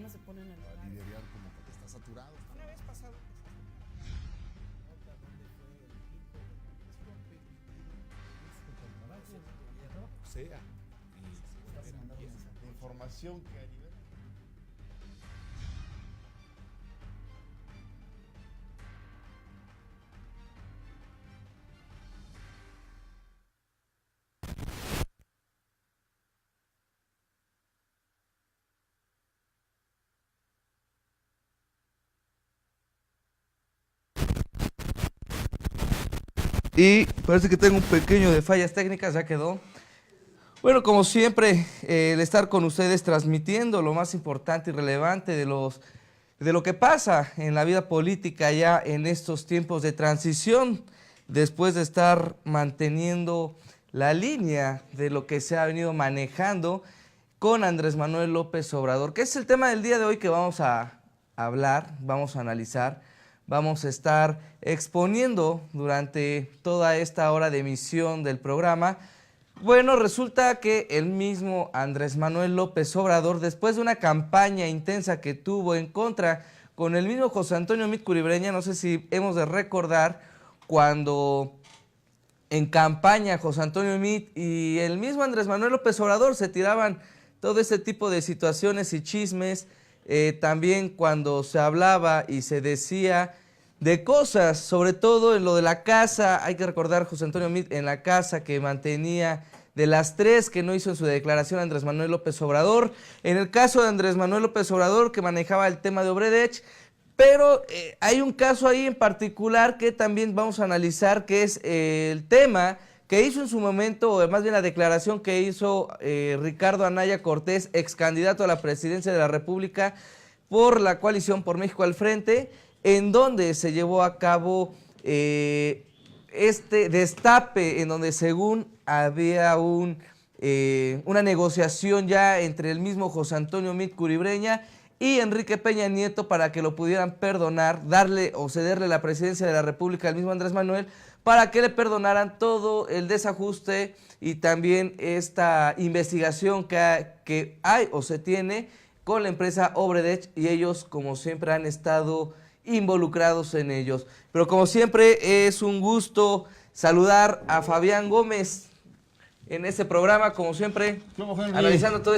no se ponen el horario. Liderear como que está saturado. Una vez pasado. Sea. La información que a nivel... Y parece que tengo un pequeño de fallas técnicas, ya quedó. Bueno, como siempre, el estar con ustedes transmitiendo lo más importante y relevante de lo que pasa en la vida política ya en estos tiempos de transición, después de estar manteniendo la línea de lo que se ha venido manejando con Andrés Manuel López Obrador, que es el tema del día de hoy que vamos a hablar, vamos a analizar, vamos a estar exponiendo durante toda esta hora de emisión del programa. Bueno, resulta que el mismo Andrés Manuel López Obrador, después de una campaña intensa que tuvo en contra con el mismo José Antonio Meade Curibreña, no sé si hemos de recordar cuando en campaña José Antonio Meade y el mismo Andrés Manuel López Obrador se tiraban todo ese tipo de situaciones y chismes, también cuando se hablaba y se decía de cosas, sobre todo en lo de la casa. Hay que recordar José Antonio Meade en la casa que mantenía, de las 3 que no hizo en su declaración Andrés Manuel López Obrador. En el caso de Andrés Manuel López Obrador, que manejaba el tema de Obredech, pero hay un caso ahí en particular que también vamos a analizar, que es el tema que hizo en su momento, o más bien la declaración que hizo Ricardo Anaya Cortés, ex candidato a la presidencia de la República por la coalición Por México al Frente, en donde se llevó a cabo este destape, en donde según había una negociación ya entre el mismo José Antonio Meade Curibreña y Enrique Peña Nieto para que lo pudieran perdonar, darle o cederle la presidencia de la República al mismo Andrés Manuel, para que le perdonaran todo el desajuste y también esta investigación que hay o se tiene con la empresa Obredech, y ellos como siempre han estado involucrados en ellos. Pero como siempre es un gusto saludar a Fabián Gómez en este programa, como siempre, analizando todo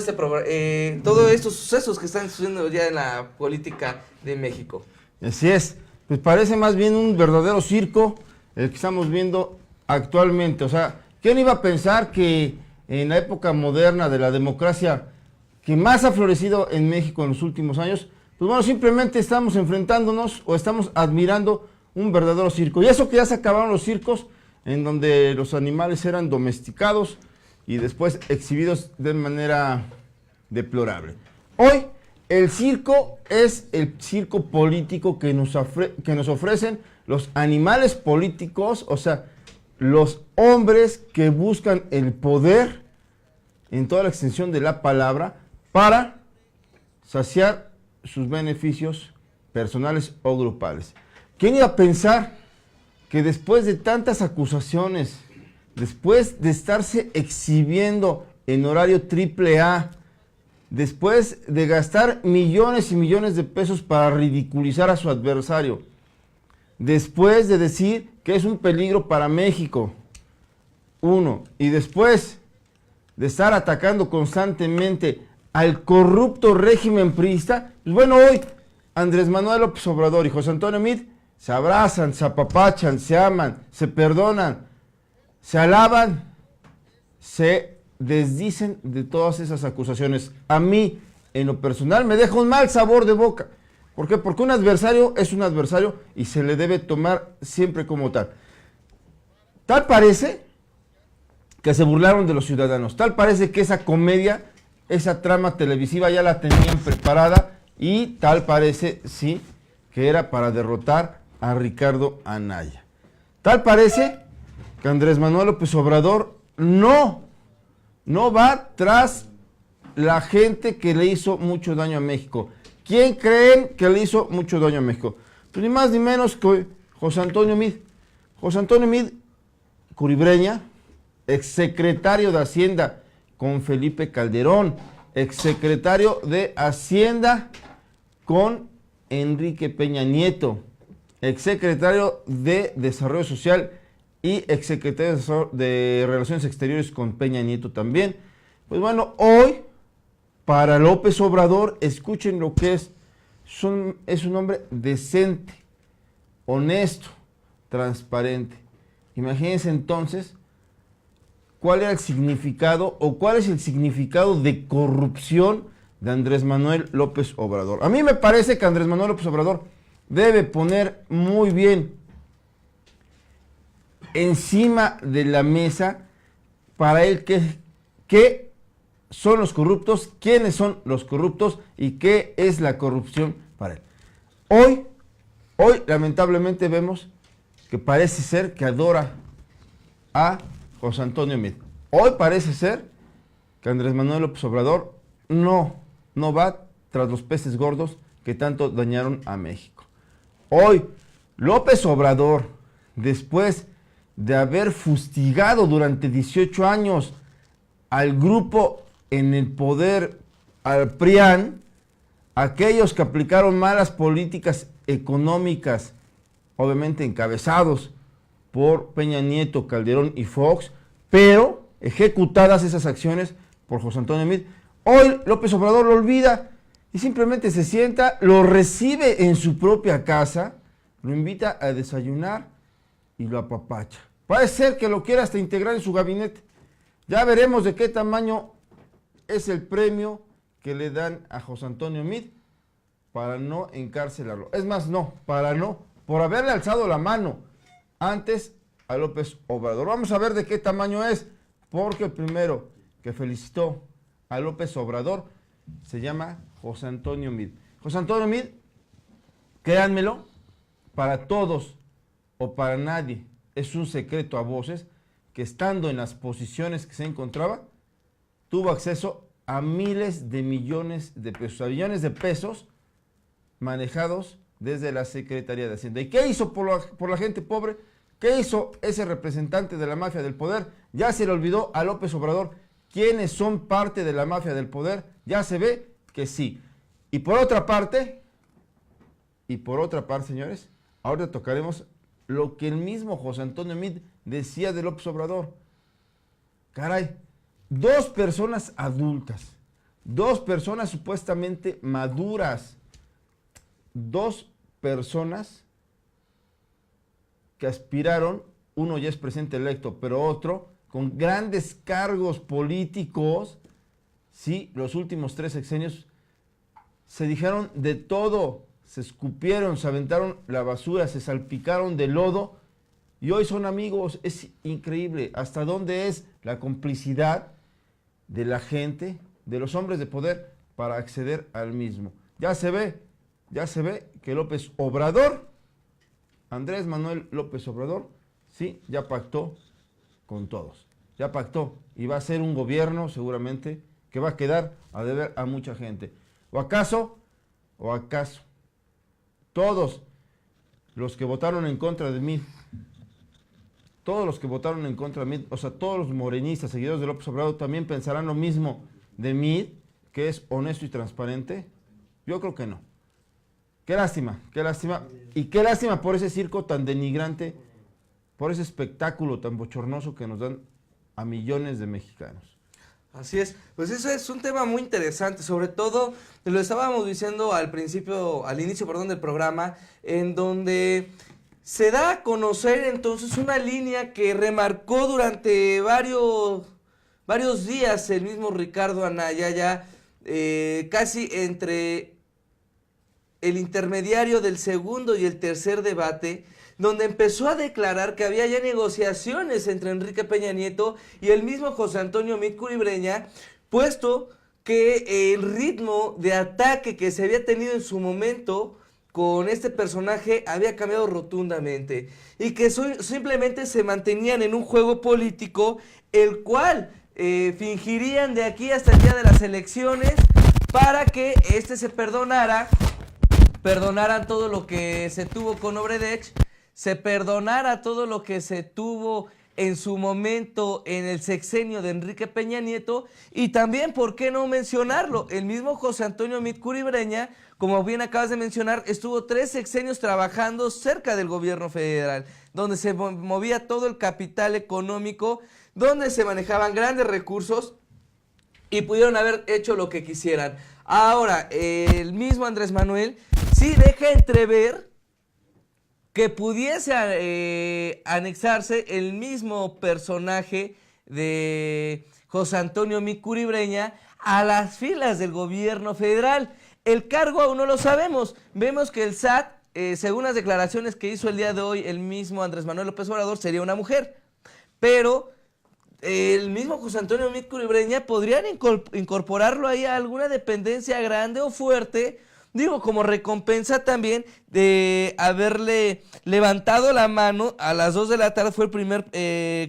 todos estos sucesos que están sucediendo ya en la política de México. Así es, pues parece más bien un verdadero circo el que estamos viendo actualmente. O sea, ¿quién iba a pensar que en la época moderna de la democracia que más ha florecido en México en los últimos años, pues bueno, simplemente estamos enfrentándonos o estamos admirando un verdadero circo? Y eso que ya se acabaron los circos en donde los animales eran domesticados y después exhibidos de manera deplorable. Hoy el circo es el circo político que nos ofrecen los animales políticos, o sea, los hombres que buscan el poder en toda la extensión de la palabra para saciar sus beneficios personales o grupales. ¿Quién iba a pensar que después de tantas acusaciones, después de estarse exhibiendo en horario AAA, después de gastar millones y millones de pesos para ridiculizar a su adversario, después de decir que es un peligro para México, y después de estar atacando constantemente al corrupto régimen priista, pues bueno, hoy Andrés Manuel López Obrador y José Antonio Meade se abrazan, se apapachan, se aman, se perdonan, se alaban, se desdicen de todas esas acusaciones. A mí, en lo personal, me deja un mal sabor de boca. ¿Por qué? Porque un adversario es un adversario y se le debe tomar siempre como tal. Tal parece que se burlaron de los ciudadanos, tal parece que esa comedia, esa trama televisiva ya la tenían preparada, y tal parece, sí, que era para derrotar a Ricardo Anaya. Tal parece que Andrés Manuel López Obrador no va tras la gente que le hizo mucho daño a México. ¿Quién creen que le hizo mucho daño a México? Pues ni más ni menos que José Antonio Meade. José Antonio Meade Curibreña, exsecretario de Hacienda con Felipe Calderón, exsecretario de Hacienda con Enrique Peña Nieto, exsecretario de Desarrollo Social y exsecretario de Relaciones Exteriores con Peña Nieto también. Pues bueno, hoy, para López Obrador, escuchen lo que es un hombre decente, honesto, transparente. Imagínense entonces cuál era el significado o cuál es el significado de corrupción de Andrés Manuel López Obrador. A mí me parece que Andrés Manuel López Obrador debe poner muy bien encima de la mesa para él qué son los corruptos, quiénes son los corruptos y qué es la corrupción para él. Hoy lamentablemente vemos que parece ser que adora a José Antonio Meade. Hoy parece ser que Andrés Manuel López Obrador no va tras los peces gordos que tanto dañaron a México. Hoy López Obrador, después de haber fustigado durante 18 años al grupo en el poder, al PRIAN, aquellos que aplicaron malas políticas económicas, obviamente encabezados por Peña Nieto, Calderón y Fox, pero ejecutadas esas acciones por José Antonio Meade. Hoy López Obrador lo olvida y simplemente se sienta, lo recibe en su propia casa, lo invita a desayunar y lo apapacha. Parece ser que lo quiere hasta integrar en su gabinete. Ya veremos de qué tamaño es el premio que le dan a José Antonio Meade para no encarcelarlo. Es más, por haberle alzado la mano antes a López Obrador. Vamos a ver de qué tamaño es, porque el primero que felicitó a López Obrador se llama José Antonio Meade. José Antonio Meade, créanmelo, para todos o para nadie es un secreto a voces que estando en las posiciones que se encontraba, tuvo acceso a miles de millones de pesos, a billones de pesos manejados desde la Secretaría de Hacienda. ¿Y qué hizo por la gente pobre? ¿Qué hizo ese representante de la mafia del poder? Ya se le olvidó a López Obrador quiénes son parte de la mafia del poder. Ya se ve que sí. Y por otra parte, señores, ahora tocaremos lo que el mismo José Antonio Meade decía de López Obrador. Caray, 2 personas adultas, 2 personas supuestamente maduras, 2 personas que aspiraron, uno ya es presidente electo, pero otro con grandes cargos políticos, sí, los últimos 3 sexenios se dijeron de todo, se escupieron, se aventaron la basura, se salpicaron de lodo y hoy son amigos. Es increíble hasta dónde es la complicidad de la gente, de los hombres de poder para acceder al mismo. Ya se ve que López Obrador, Andrés Manuel López Obrador, sí, ya pactó con todos. Ya pactó y va a ser un gobierno seguramente que va a quedar a deber a mucha gente. ¿O acaso todos los que votaron en contra de mí, o sea, todos los morenistas, seguidores de López Obrador, también pensarán lo mismo de mí, que es honesto y transparente? Yo creo que no. Qué lástima, y qué lástima por ese circo tan denigrante, por ese espectáculo tan bochornoso que nos dan a millones de mexicanos. Así es, pues eso es un tema muy interesante, sobre todo, lo estábamos diciendo al inicio del programa, en donde se da a conocer entonces una línea que remarcó durante varios días el mismo Ricardo Anaya, ya casi entre el intermediario del segundo y el tercer debate, donde empezó a declarar que había ya negociaciones entre Enrique Peña Nieto y el mismo José Antonio Meade Curibreña, puesto que el ritmo de ataque que se había tenido en su momento con este personaje había cambiado rotundamente y que simplemente se mantenían en un juego político el cual fingirían de aquí hasta el día de las elecciones para que se perdonaran todo lo que se tuvo con Obredech, se perdonara todo lo que se tuvo en su momento en el sexenio de Enrique Peña Nieto, y también, ¿por qué no mencionarlo? El mismo José Antonio Meade Curibreña, como bien acabas de mencionar, estuvo 3 sexenios trabajando cerca del gobierno federal, donde se movía todo el capital económico, donde se manejaban grandes recursos y pudieron haber hecho lo que quisieran. Ahora, el mismo Andrés Manuel sí deja entrever que pudiese anexarse el mismo personaje de José Antonio Meade Curibreña a las filas del gobierno federal. El cargo aún no lo sabemos. Vemos que el SAT, según las declaraciones que hizo el día de hoy el mismo Andrés Manuel López Obrador, sería una mujer. Pero el mismo José Antonio Meade Curibreña podrían incorporarlo ahí a alguna dependencia grande o fuerte, digo, como recompensa también de haberle levantado la mano. A las 2 de la tarde fue el primer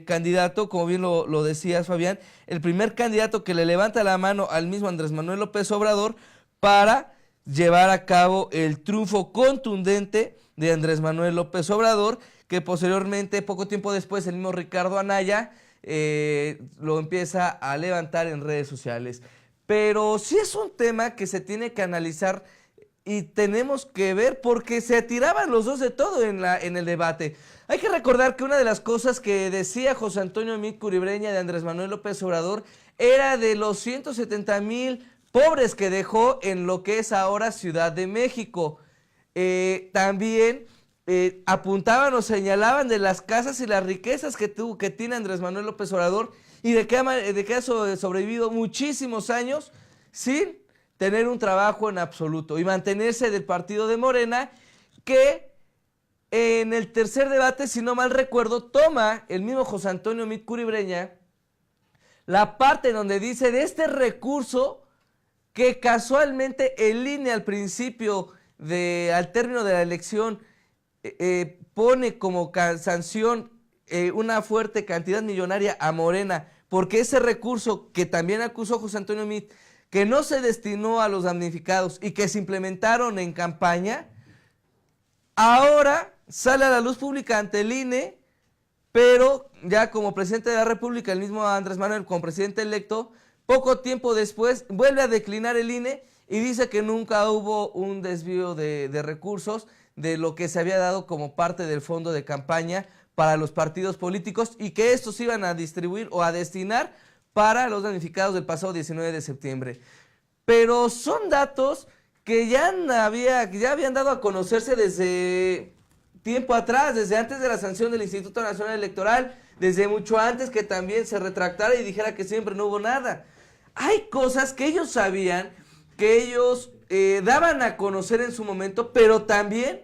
candidato, como bien lo decías, Fabián, el primer candidato que le levanta la mano al mismo Andrés Manuel López Obrador para llevar a cabo el triunfo contundente de Andrés Manuel López Obrador, que posteriormente, poco tiempo después, el mismo Ricardo Anaya lo empieza a levantar en redes sociales. Pero sí es un tema que se tiene que analizar y tenemos que ver, porque se tiraban los dos de todo en el debate. Hay que recordar que una de las cosas que decía José Antonio Meade Curibreña de Andrés Manuel López Obrador era de los 170,000 pobres que dejó en lo que es ahora Ciudad de México. También apuntaban o señalaban de las casas y las riquezas que tiene Andrés Manuel López Obrador, y de que ha sobrevivido muchísimos años sin tener un trabajo en absoluto y mantenerse del partido de Morena, que en el tercer debate, si no mal recuerdo, toma el mismo José Antonio Meade Curibreña la parte donde dice de este recurso que casualmente el INE al principio, al término de la elección, pone como sanción una fuerte cantidad millonaria a Morena, porque ese recurso que también acusó José Antonio Meade, que no se destinó a los damnificados y que se implementaron en campaña, ahora sale a la luz pública ante el INE, pero ya como presidente de la República, el mismo Andrés Manuel como presidente electo, poco tiempo después vuelve a declinar el INE y dice que nunca hubo un desvío de recursos de lo que se había dado como parte del fondo de campaña para los partidos políticos, y que estos iban a distribuir o a destinar para los damnificados del pasado 19 de septiembre. Pero son datos que ya habían dado a conocerse desde tiempo atrás, desde antes de la sanción del Instituto Nacional Electoral, desde mucho antes que también se retractara y dijera que siempre no hubo nada. Hay cosas que ellos sabían, que ellos daban a conocer en su momento, pero también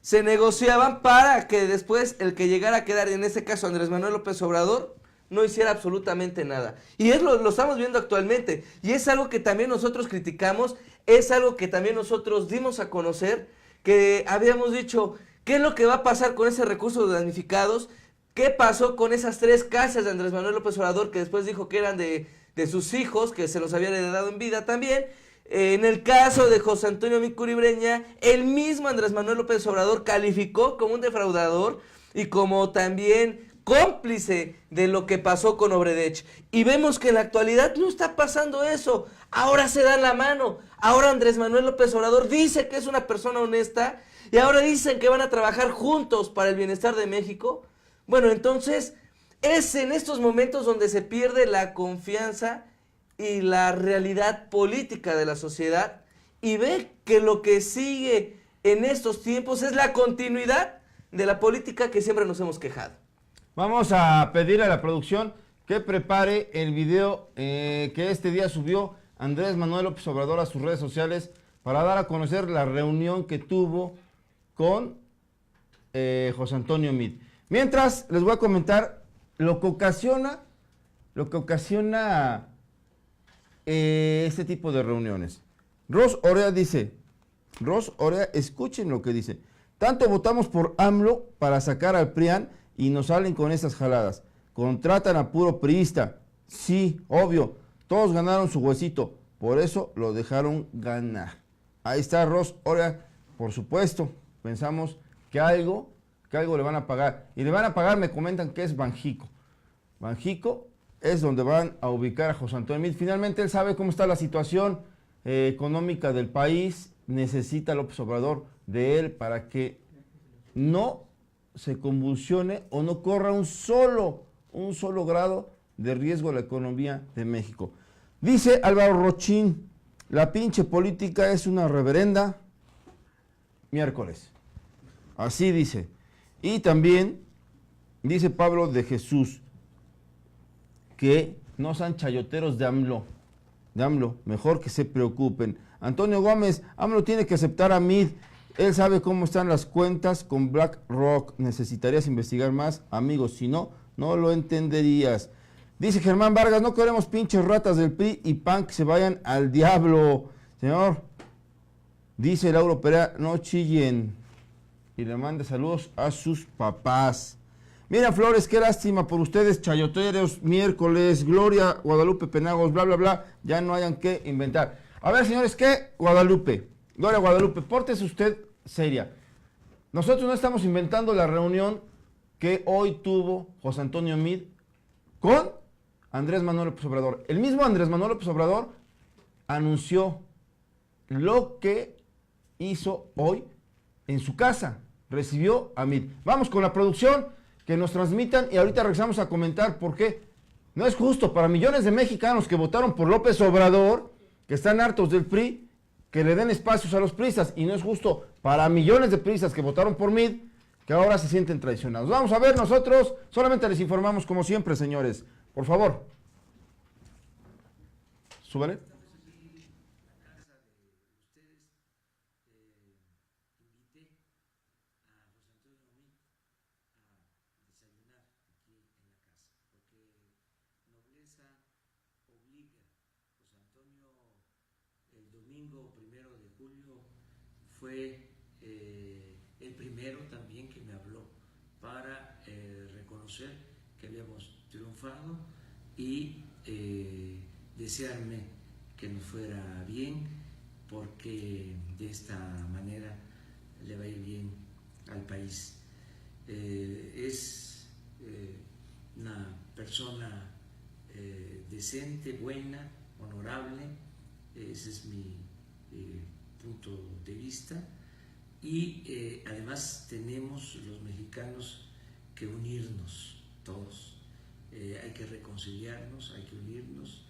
se negociaban para que después el que llegara a quedar, en este caso Andrés Manuel López Obrador, no hiciera absolutamente nada. Y lo estamos viendo actualmente. Y es algo que también nosotros criticamos, es algo que también nosotros dimos a conocer, que habíamos dicho, ¿qué es lo que va a pasar con ese recurso de damnificados? ¿Qué pasó con esas 3 casas de Andrés Manuel López Obrador, que después dijo que eran de sus hijos, que se los habían heredado en vida también? En el caso de José Antonio Meade Curibreña, el mismo Andrés Manuel López Obrador calificó como un defraudador y como también cómplice de lo que pasó con Obredech. Y vemos que en la actualidad no está pasando eso. Ahora se dan la mano. Ahora Andrés Manuel López Obrador dice que es una persona honesta y ahora dicen que van a trabajar juntos para el bienestar de México. Bueno, entonces es en estos momentos donde se pierde la confianza y la realidad política de la sociedad, y ve que lo que sigue en estos tiempos es la continuidad de la política que siempre nos hemos quejado. Vamos a pedir a la producción que prepare el video que este día subió Andrés Manuel López Obrador a sus redes sociales para dar a conocer la reunión que tuvo con José Antonio Meade. Mientras, les voy a comentar lo que ocasiona este tipo de reuniones. Ros Orea dice, escuchen lo que dice: tanto votamos por AMLO para sacar al PRIAN y nos salen con esas jaladas. Contratan a puro priista. Sí, obvio, todos ganaron su huesito, por eso lo dejaron ganar. Ahí está Ros Orea. Por supuesto, pensamos que algo le van a pagar. Y le van a pagar, me comentan que es Banjico. Banjico, es donde van a ubicar a José Antonio Meade. Finalmente él sabe cómo está la situación económica del país, necesita López Obrador de él para que no se convulsione o no corra un solo grado de riesgo a la economía de México. Dice Álvaro Rochín, la pinche política es una reverenda miércoles. Así dice. Y también dice Pablo de Jesús que no sean chayoteros de AMLO, mejor que se preocupen. Antonio Gómez, AMLO tiene que aceptar a Meade. Él sabe cómo están las cuentas con BlackRock. Necesitarías investigar más, amigos, si no, no lo entenderías. Dice Germán Vargas, no queremos pinches ratas del PRI y PAN que se vayan al diablo. Señor, dice Lauro Perea, no chillen. Y le manda saludos a sus papás. Mira, Flores, qué lástima por ustedes, chayoteros, miércoles, Gloria, Guadalupe Penagos, bla, bla, bla. Ya no hayan que inventar. A ver, señores, ¿qué? Guadalupe, Gloria Guadalupe, pórtese usted seria. Nosotros no estamos inventando la reunión que hoy tuvo José Antonio Meade con Andrés Manuel López Obrador. El mismo Andrés Manuel López Obrador anunció lo que hizo hoy en su casa. Recibió a Meade. Vamos con la producción, que nos transmitan y ahorita regresamos a comentar por qué. No es justo para millones de mexicanos que votaron por López Obrador, que están hartos del PRI, que le den espacios a los priistas, y no es justo para millones de priistas que votaron por Meade, que ahora se sienten traicionados. Vamos a ver nosotros, solamente les informamos como siempre, señores. Por favor. Súbale. Fue el primero también que me habló para reconocer que habíamos triunfado y desearme que nos fuera bien, porque de esta manera le va a ir bien al país. Es una persona decente, buena, honorable, ese es mi punto de vista, y además tenemos los mexicanos que unirnos todos, hay que reconciliarnos, hay que unirnos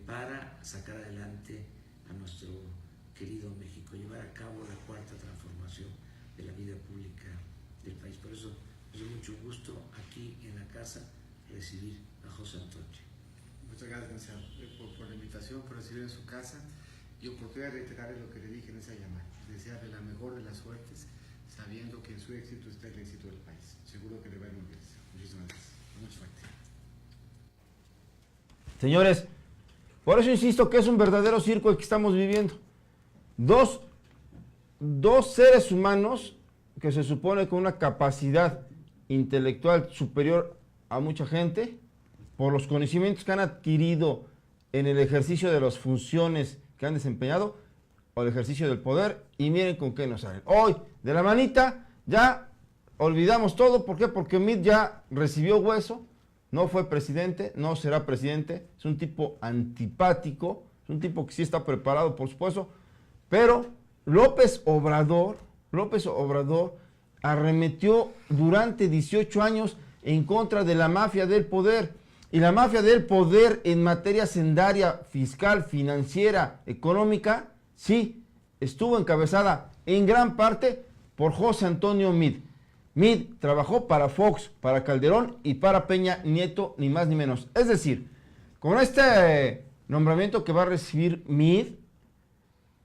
para sacar adelante a nuestro querido México, llevar a cabo la cuarta transformación de la vida pública del país. Por eso es mucho gusto aquí en la casa recibir a José Antonio. Muchas gracias por la invitación, por recibir en su casa. Y oportunidad de reiterarle lo que le dije en esa llamada, desearle la mejor de las suertes, sabiendo que en su éxito está el éxito del país. Seguro que le va a ir muy bien. Muchísimas gracias. Mucha suerte. Señores, por eso insisto que es un verdadero circo el que estamos viviendo. Dos seres humanos que se supone con una capacidad intelectual superior a mucha gente, por los conocimientos que han adquirido en el ejercicio de las funciones que han desempeñado o el ejercicio del poder, y miren con qué nos salen. Hoy, de la manita, ya olvidamos todo. ¿Por qué? Porque Meade ya recibió hueso, no fue presidente, no será presidente, es un tipo antipático, es un tipo que sí está preparado, por supuesto, pero López Obrador arremetió durante 18 años en contra de la mafia del poder. Y la mafia del poder en materia sendaria, fiscal, financiera, económica, sí, estuvo encabezada en gran parte por José Antonio Meade. Meade trabajó para Fox, para Calderón y para Peña Nieto, ni más ni menos. Es decir, con este nombramiento que va a recibir Meade,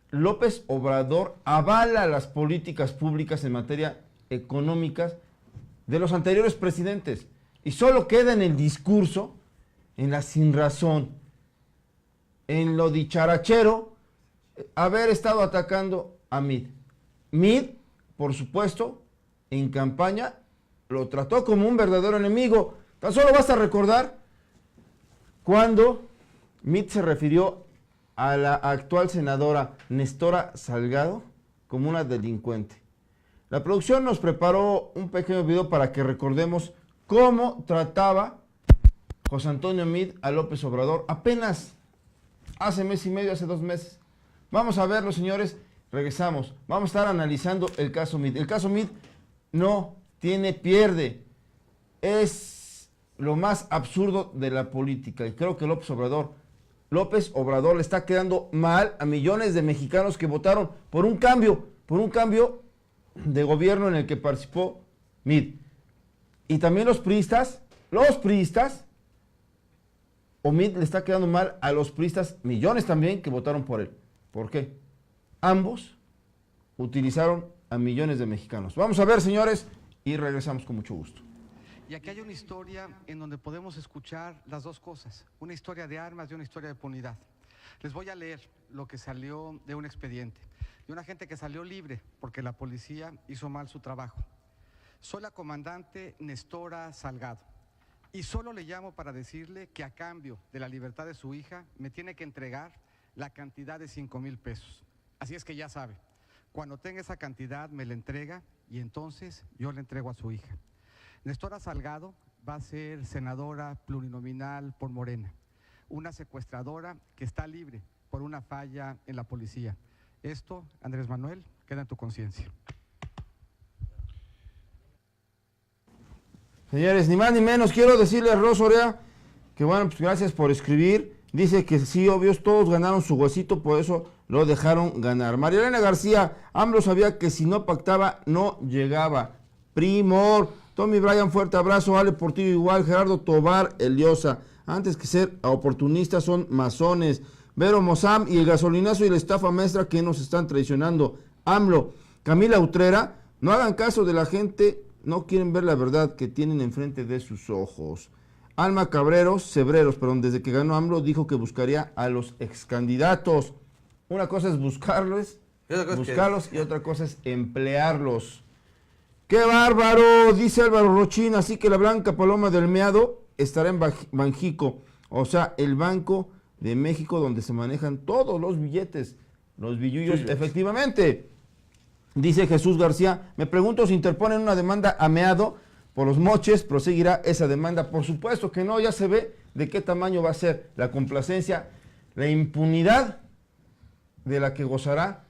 López Obrador avala las políticas públicas en materia económica de los anteriores presidentes. Y solo queda en el discurso, en la sinrazón, en lo dicharachero, haber estado atacando a Meade. Meade, por supuesto, en campaña, lo trató como un verdadero enemigo. Tan solo basta recordar cuando Meade se refirió a la actual senadora Nestora Salgado como una delincuente. La producción nos preparó un pequeño video para que recordemos cómo trataba José Antonio Meade a López Obrador apenas hace mes y medio, hace 2 meses. Vamos a verlo, señores, regresamos. Vamos a estar analizando el caso Meade. El caso Meade no tiene pierde. Es lo más absurdo de la política y creo que López Obrador le está quedando mal a millones de mexicanos que votaron por un cambio de gobierno en el que participó Meade. Y también los priistas, o Meade le está quedando mal a los priistas, millones también que votaron por él. ¿Por qué? Ambos utilizaron a millones de mexicanos. Vamos a ver, señores, y regresamos con mucho gusto. Y aquí hay una historia en donde podemos escuchar las dos cosas, una historia de armas y una historia de impunidad. Les voy a leer lo que salió de un expediente, de una gente que salió libre porque la policía hizo mal su trabajo. Soy la comandante Nestora Salgado y solo le llamo para decirle que a cambio de la libertad de su hija me tiene que entregar la cantidad de 5,000 pesos. Así es que ya sabe, cuando tenga esa cantidad me la entrega y entonces yo le entrego a su hija. Nestora Salgado va a ser senadora plurinominal por Morena, una secuestradora que está libre por una falla en la policía. Esto, Andrés Manuel, queda en tu conciencia. Señores, ni más ni menos, quiero decirle a Ros Orea que bueno, pues gracias por escribir. Dice que sí, obvios, todos ganaron su huesito, por eso lo dejaron ganar. María Elena García, AMLO sabía que si no pactaba, no llegaba. Primor, Tommy Bryan, fuerte abrazo. Ale Portillo igual. Gerardo Tobar, Eliosa. Antes que ser oportunistas son masones. Vero Mozam y el gasolinazo y la estafa maestra que nos están traicionando. AMLO, Camila Utrera, no hagan caso de la gente, no quieren ver la verdad que tienen enfrente de sus ojos. Alma Cebreros, desde que ganó AMLO dijo que buscaría a los excandidatos. Una cosa es buscarlos y otra cosa es emplearlos. ¡Qué bárbaro! Dice Álvaro Rochín, así que la blanca paloma del meado estará en Banjico, o sea, el Banco de México donde se manejan todos los billetes, los billullos, sí, efectivamente. Dice Jesús García, me pregunto si interponen una demanda a meado por los moches, proseguirá esa demanda. Por supuesto que no, ya se ve de qué tamaño va a ser la complacencia, la impunidad de la que gozará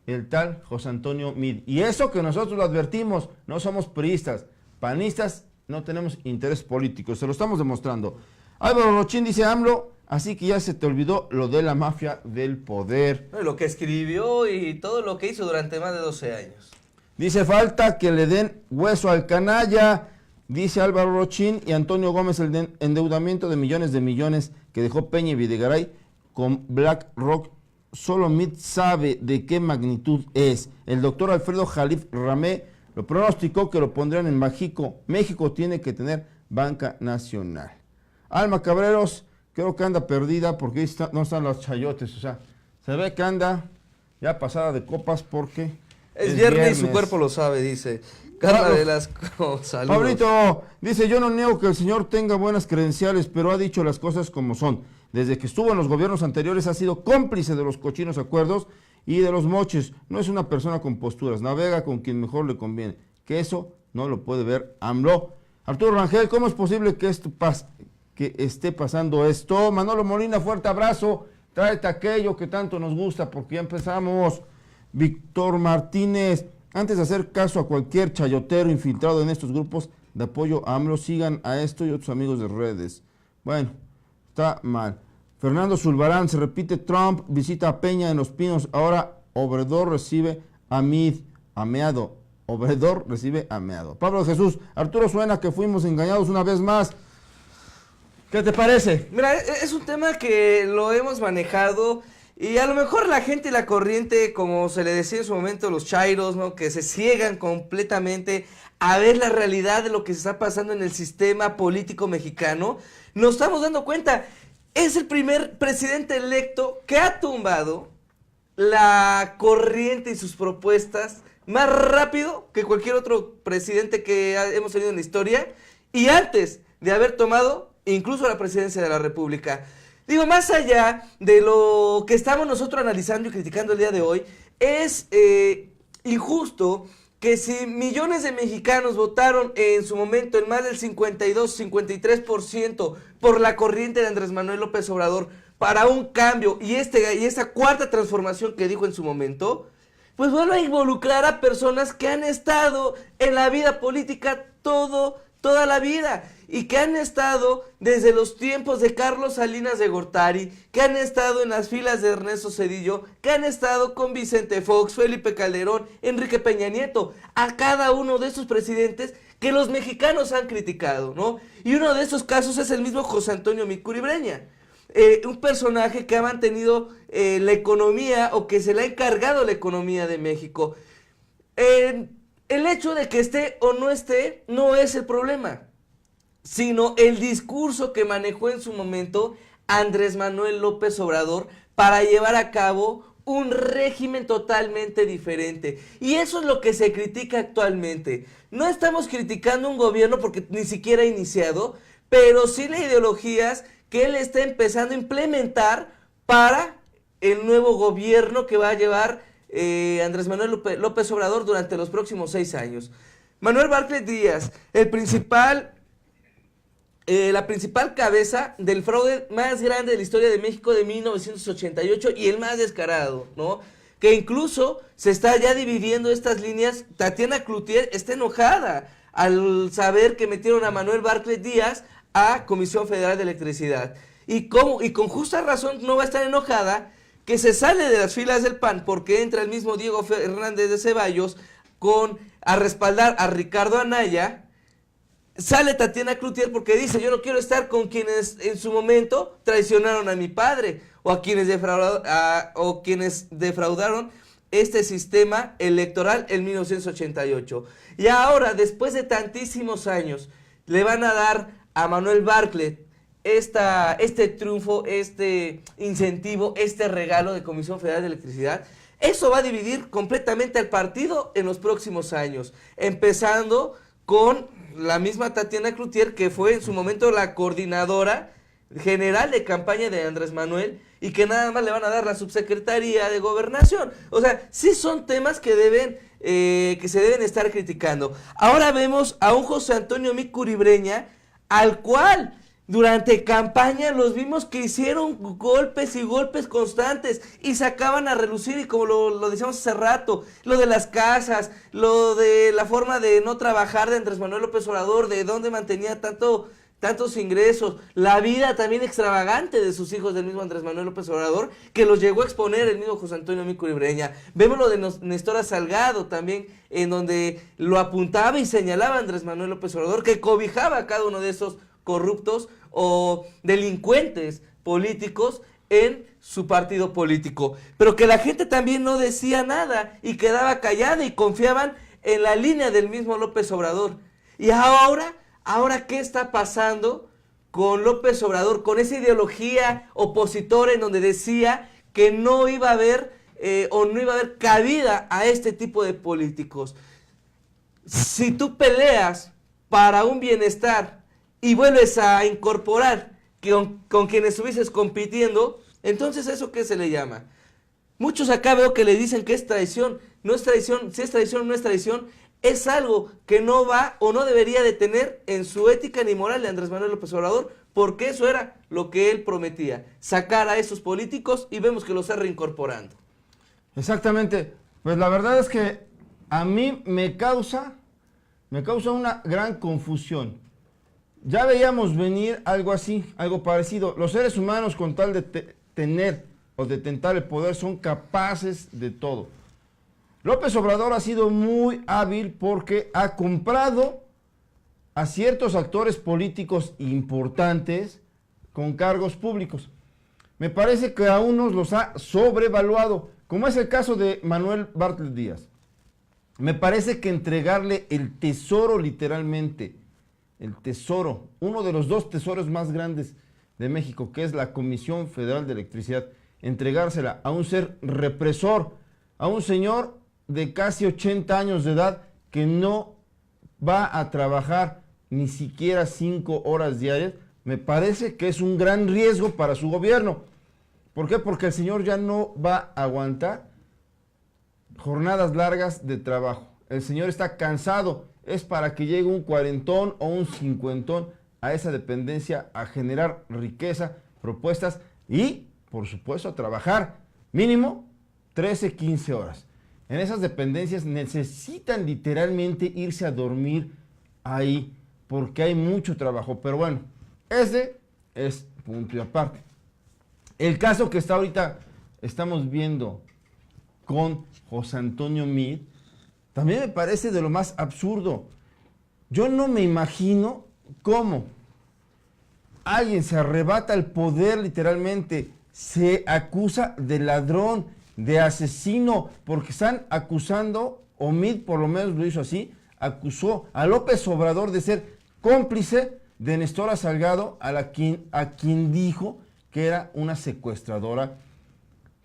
el tal José Antonio Meade. Y eso que nosotros lo advertimos, no somos priistas, panistas, no tenemos interés político, se lo estamos demostrando. Álvaro Rochín dice AMLO, así que ya se te olvidó lo de la mafia del poder. Lo que escribió y todo lo que hizo durante más de 12 años. Dice falta que le den hueso al canalla, dice Álvaro Rochín, y Antonio Gómez el endeudamiento de millones que dejó Peña y Videgaray con BlackRock. Solo Meade sabe de qué magnitud es. El doctor Alfredo Jalif Ramé lo pronosticó que lo pondrían en México. México tiene que tener banca nacional. Alma Cabreros, creo que anda perdida porque no están los chayotes. O sea, se ve que anda ya pasada de copas porque es viernes y su cuerpo lo sabe, dice Carla Velasco. Saludos. Pablito dice, yo no niego que el señor tenga buenas credenciales, pero ha dicho las cosas como son. Desde que estuvo en los gobiernos anteriores ha sido cómplice de los cochinos acuerdos y de los moches. No es una persona con posturas, navega con quien mejor le conviene. Que eso no lo puede ver AMLO. Arturo Rangel, ¿cómo es posible que esté pasando esto? Manolo Molina, fuerte abrazo. Tráete aquello que tanto nos gusta porque ya empezamos. Víctor Martínez, antes de hacer caso a cualquier chayotero infiltrado en estos grupos de apoyo a AMLO, sigan a esto y otros amigos de redes. Bueno, está mal. Fernando Zulbarán, se repite Trump, visita a Peña en Los Pinos, ahora Obrador recibe a Meado. Obrador recibe a Meado. Pablo Jesús, Arturo suena que fuimos engañados una vez más. ¿Qué te parece? Mira, es un tema que lo hemos manejado y a lo mejor la gente y la corriente, como se le decía en su momento, los chairos, ¿no? Que se ciegan completamente a ver la realidad de lo que se está pasando en el sistema político mexicano. Nos estamos dando cuenta, es el primer presidente electo que ha tumbado la corriente y sus propuestas más rápido que cualquier otro presidente que hemos tenido en la historia y antes de haber tomado incluso la presidencia de la República. Digo, más allá de lo que estamos nosotros analizando y criticando el día de hoy, es injusto que si millones de mexicanos votaron en su momento en más del 52-53% por la corriente de Andrés Manuel López Obrador para un cambio y esa cuarta transformación que dijo en su momento, pues vuelve a involucrar a personas que han estado en la vida política toda la vida y que han estado desde los tiempos de Carlos Salinas de Gortari, que han estado en las filas de Ernesto Zedillo, que han estado con Vicente Fox, Felipe Calderón, Enrique Peña Nieto, a cada uno de esos presidentes que los mexicanos han criticado, ¿no? Y uno de esos casos es el mismo José Antonio Micuri Breña, un personaje que ha mantenido la economía o que se le ha encargado la economía de México. El hecho de que esté o no esté no es el problema, sino el discurso que manejó en su momento Andrés Manuel López Obrador para llevar a cabo un régimen totalmente diferente. Y eso es lo que se critica actualmente. No estamos criticando un gobierno porque ni siquiera ha iniciado, pero sí las ideologías que él está empezando a implementar para el nuevo gobierno que va a llevar Andrés Manuel López Obrador durante los próximos 6 años. Manuel Bartlett Díaz, la principal cabeza del fraude más grande de la historia de México de 1988 y el más descarado, ¿no? Que incluso se está ya dividiendo estas líneas. Tatiana Cloutier está enojada al saber que metieron a Manuel Bartlett Díaz a Comisión Federal de Electricidad. Y con justa razón no va a estar enojada que se sale de las filas del PAN porque entra el mismo Diego Fernández de Ceballos a respaldar a Ricardo Anaya. Sale Tatiana Cloutier porque dice: yo no quiero estar con quienes en su momento traicionaron a mi padre o quienes defraudaron este sistema electoral en 1988. Y ahora, después de tantísimos años, le van a dar a Manuel Bartlett este triunfo, este incentivo, este regalo de Comisión Federal de Electricidad. Eso va a dividir completamente al partido en los próximos años, empezando con la misma Tatiana Cloutier, que fue en su momento la coordinadora general de campaña de Andrés Manuel y que nada más le van a dar la subsecretaría de Gobernación. O sea, sí son temas que se deben estar criticando. Ahora vemos a un José Antonio Micuri Breña, al cual durante campaña los vimos que hicieron golpes y golpes constantes y sacaban a relucir, y como lo decíamos hace rato, lo de las casas, lo de la forma de no trabajar de Andrés Manuel López Obrador, de dónde mantenía tantos ingresos, la vida también extravagante de sus hijos del mismo Andrés Manuel López Obrador, que los llegó a exponer el mismo José Antonio Micuri Breña. Vemos lo de Nestora Salgado también, en donde lo apuntaba y señalaba a Andrés Manuel López Obrador, que cobijaba a cada uno de esos corruptos o delincuentes políticos en su partido político, pero que la gente también no decía nada y quedaba callada y confiaban en la línea del mismo López Obrador. Y ahora ¿qué está pasando con López Obrador, con esa ideología opositora en donde decía que no iba a haber cabida a este tipo de políticos? Si tú peleas para un bienestar y vuelves a incorporar con quienes estuvieses compitiendo, entonces ¿eso qué se le llama? Muchos acá veo que le dicen que es traición. No es traición. Si es traición o no es traición, es algo que no va o no debería de tener en su ética ni moral de Andrés Manuel López Obrador, porque eso era lo que él prometía, sacar a esos políticos, y vemos que los está reincorporando. Exactamente. Pues la verdad es que a mí me causa una gran confusión. Ya veíamos venir algo así, algo parecido. Los seres humanos, con tal de tener o de tentar el poder, son capaces de todo. López Obrador ha sido muy hábil porque ha comprado a ciertos actores políticos importantes con cargos públicos. Me parece que a unos los ha sobrevaluado, como es el caso de Manuel Bartlett Díaz. Me parece que entregarle el tesoro, literalmente, el tesoro, uno de los 2 tesoros más grandes de México, que es la Comisión Federal de Electricidad, entregársela a un ser represor, a un señor de casi 80 años de edad que no va a trabajar ni siquiera 5 horas diarias, me parece que es un gran riesgo para su gobierno. ¿Por qué? Porque el señor ya no va a aguantar jornadas largas de trabajo. el señor está cansado, es para que llegue un cuarentón o un cincuentón a esa dependencia a generar riqueza, propuestas y, por supuesto, a trabajar mínimo 13, 15 horas. En esas dependencias necesitan literalmente irse a dormir ahí porque hay mucho trabajo. Pero bueno, ese es punto y aparte. El caso que está ahorita estamos viendo con José Antonio Meade también me parece de lo más absurdo. Yo no me imagino cómo alguien se arrebata el poder literalmente, se acusa de ladrón, de asesino, porque están acusando, o Meade por lo menos lo hizo así, acusó a López Obrador de ser cómplice de Nestora Salgado, a quien dijo que era una secuestradora,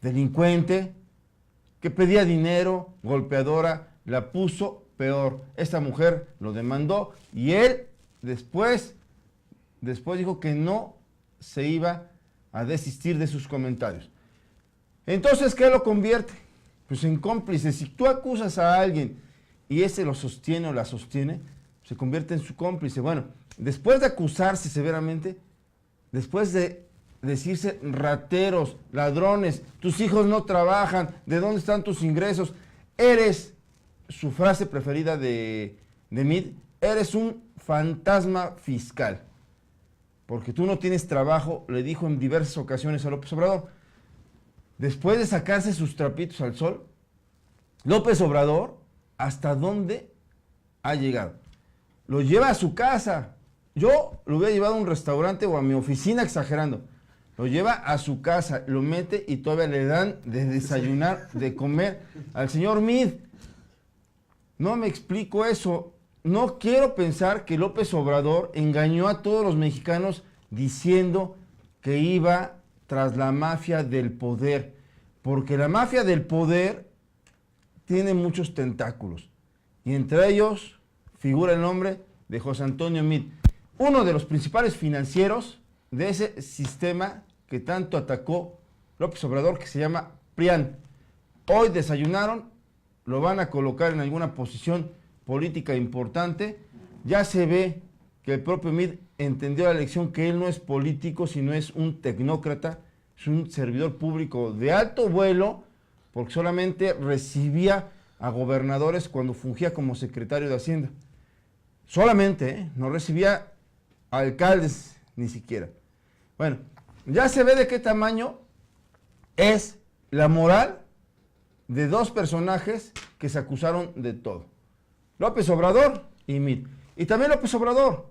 delincuente, que pedía dinero, golpeadora, la puso peor. Esta mujer lo demandó y él después dijo que no se iba a desistir de sus comentarios. Entonces, ¿qué lo convierte? Pues en cómplice. Si tú acusas a alguien y ese lo sostiene o la sostiene, se convierte en su cómplice. Bueno, después de acusarse severamente, después de decirse rateros, ladrones, tus hijos no trabajan, ¿de dónde están tus ingresos? Eres, su frase preferida de Meade, eres un fantasma fiscal. Porque tú no tienes trabajo, le dijo en diversas ocasiones a López Obrador. Después de sacarse sus trapitos al sol, López Obrador, ¿hasta dónde ha llegado? Lo lleva a su casa. Yo lo hubiera llevado a un restaurante o a mi oficina exagerando. Lo lleva a su casa, lo mete y todavía le dan de desayunar, de comer al señor Meade. No me explico eso. No quiero pensar que López Obrador engañó a todos los mexicanos diciendo que iba tras la mafia del poder. Porque la mafia del poder tiene muchos tentáculos. Y entre ellos figura el nombre de José Antonio Meade, uno de los principales financieros de ese sistema que tanto atacó López Obrador, que se llama PRIAN. Hoy desayunaron, lo van a colocar en alguna posición política importante. Ya se ve que el propio Meade entendió la lección, que él no es político, sino es un tecnócrata, es un servidor público de alto vuelo, porque solamente recibía a gobernadores cuando fungía como secretario de Hacienda. Solamente, no recibía a alcaldes ni siquiera. Bueno, ya se ve de qué tamaño es la moral de dos personajes que se acusaron de todo. López Obrador y Meade. Y también López Obrador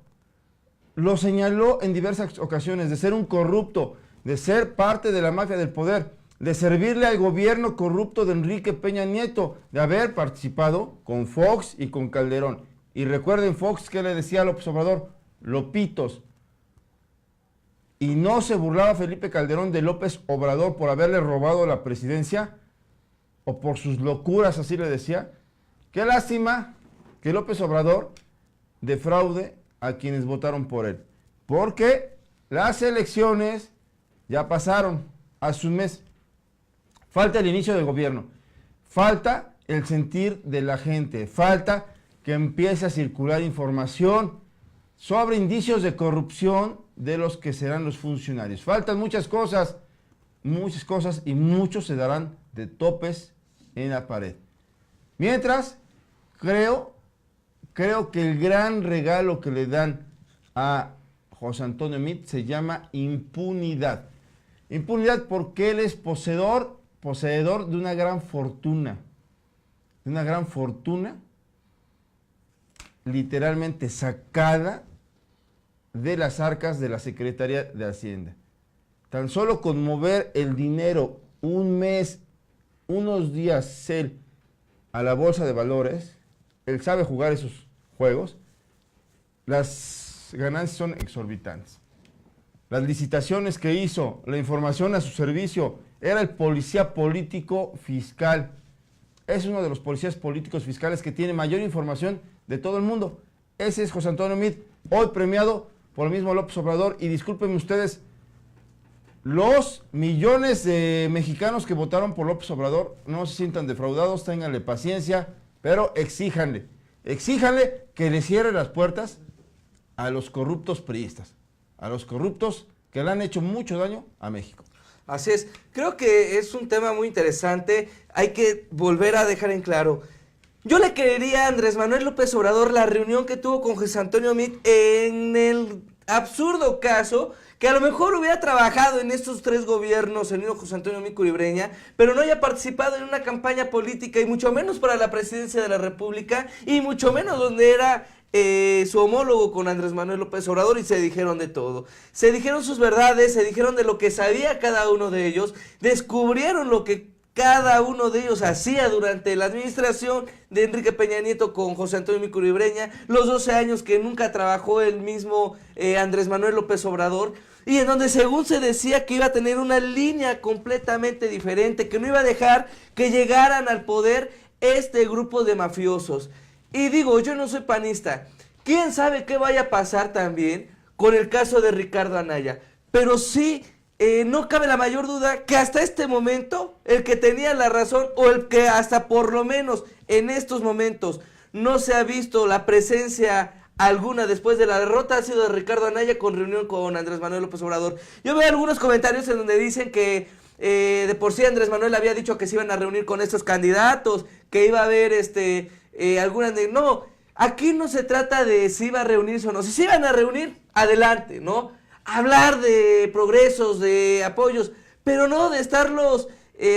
lo señaló en diversas ocasiones de ser un corrupto, de ser parte de la mafia del poder, de servirle al gobierno corrupto de Enrique Peña Nieto, de haber participado con Fox y con Calderón. Y recuerden Fox, ¿qué le decía a López Obrador? Lopitos. Y no se burlaba Felipe Calderón de López Obrador por haberle robado la presidencia o por sus locuras, así le decía. Qué lástima que López Obrador defraude a quienes votaron por él. Porque las elecciones ya pasaron hace un mes. Falta el inicio del gobierno. Falta el sentir de la gente. Falta que empiece a circular información sobre indicios de corrupción de los que serán los funcionarios. Faltan muchas cosas y muchos se darán de topes en la pared. Mientras, creo que el gran regalo que le dan a José Antonio Meade se llama impunidad. Impunidad porque él es poseedor de una gran fortuna. De una gran fortuna literalmente sacada de las arcas de la Secretaría de Hacienda. Tan solo con mover el dinero un mes, unos días él a la bolsa de valores, él sabe jugar esos juegos, las ganancias son exorbitantes. Las licitaciones que hizo, la información a su servicio, era el policía político fiscal. Es uno de los policías políticos fiscales que tiene mayor información de todo el mundo. Ese es José Antonio Meade, hoy premiado por el mismo López Obrador. Y discúlpenme ustedes, los millones de mexicanos que votaron por López Obrador, no se sientan defraudados, ténganle paciencia, pero exíjanle que le cierre las puertas a los corruptos priistas, a los corruptos que le han hecho mucho daño a México. Así es, creo que es un tema muy interesante, hay que volver a dejar en claro. Yo le quería a Andrés Manuel López Obrador la reunión que tuvo con José Antonio Meade en el absurdo caso que a lo mejor hubiera trabajado en estos 3 gobiernos, el mismo José Antonio Meade Curibreña, pero no haya participado en una campaña política y mucho menos para la presidencia de la República y mucho menos donde era su homólogo con Andrés Manuel López Obrador, y se dijeron de todo. Se dijeron sus verdades, se dijeron de lo que sabía cada uno de ellos, descubrieron lo que cada uno de ellos hacía durante la administración de Enrique Peña Nieto con José Antonio Meade Curibreña, los 12 años que nunca trabajó el mismo Andrés Manuel López Obrador, y en donde según se decía que iba a tener una línea completamente diferente, que no iba a dejar que llegaran al poder este grupo de mafiosos. Y digo, yo no soy panista, quién sabe qué vaya a pasar también con el caso de Ricardo Anaya, pero sí, no cabe la mayor duda que hasta este momento, el que tenía la razón, o el que hasta por lo menos en estos momentos no se ha visto la presencia alguna después de la derrota, ha sido de Ricardo Anaya con reunión con Andrés Manuel López Obrador. Yo veo algunos comentarios en donde dicen que de por sí Andrés Manuel había dicho que se iban a reunir con estos candidatos, que iba a haber algunas de... No, aquí no se trata de si iba a reunirse o no. Si se iban a reunir, adelante, ¿no? Hablar de progresos, de apoyos, pero no de estarlos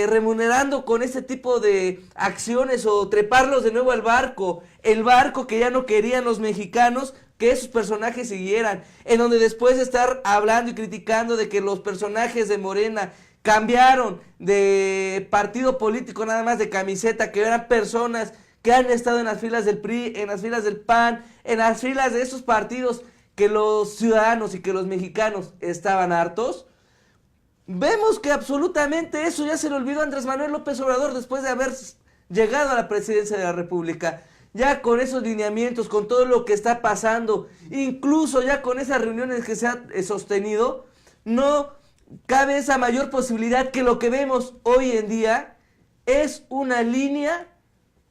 remunerando con este tipo de acciones o treparlos de nuevo al barco, el barco que ya no querían los mexicanos que esos personajes siguieran, en donde después de estar hablando y criticando de que los personajes de Morena cambiaron de partido político nada más de camiseta, que eran personas que han estado en las filas del PRI, en las filas del PAN, en las filas de esos partidos que los ciudadanos y que los mexicanos estaban hartos. Vemos que absolutamente eso ya se le olvidó a Andrés Manuel López Obrador después de haber llegado a la presidencia de la República. Ya con esos lineamientos, con todo lo que está pasando, incluso ya con esas reuniones que se han sostenido, no cabe esa mayor posibilidad que lo que vemos hoy en día es una línea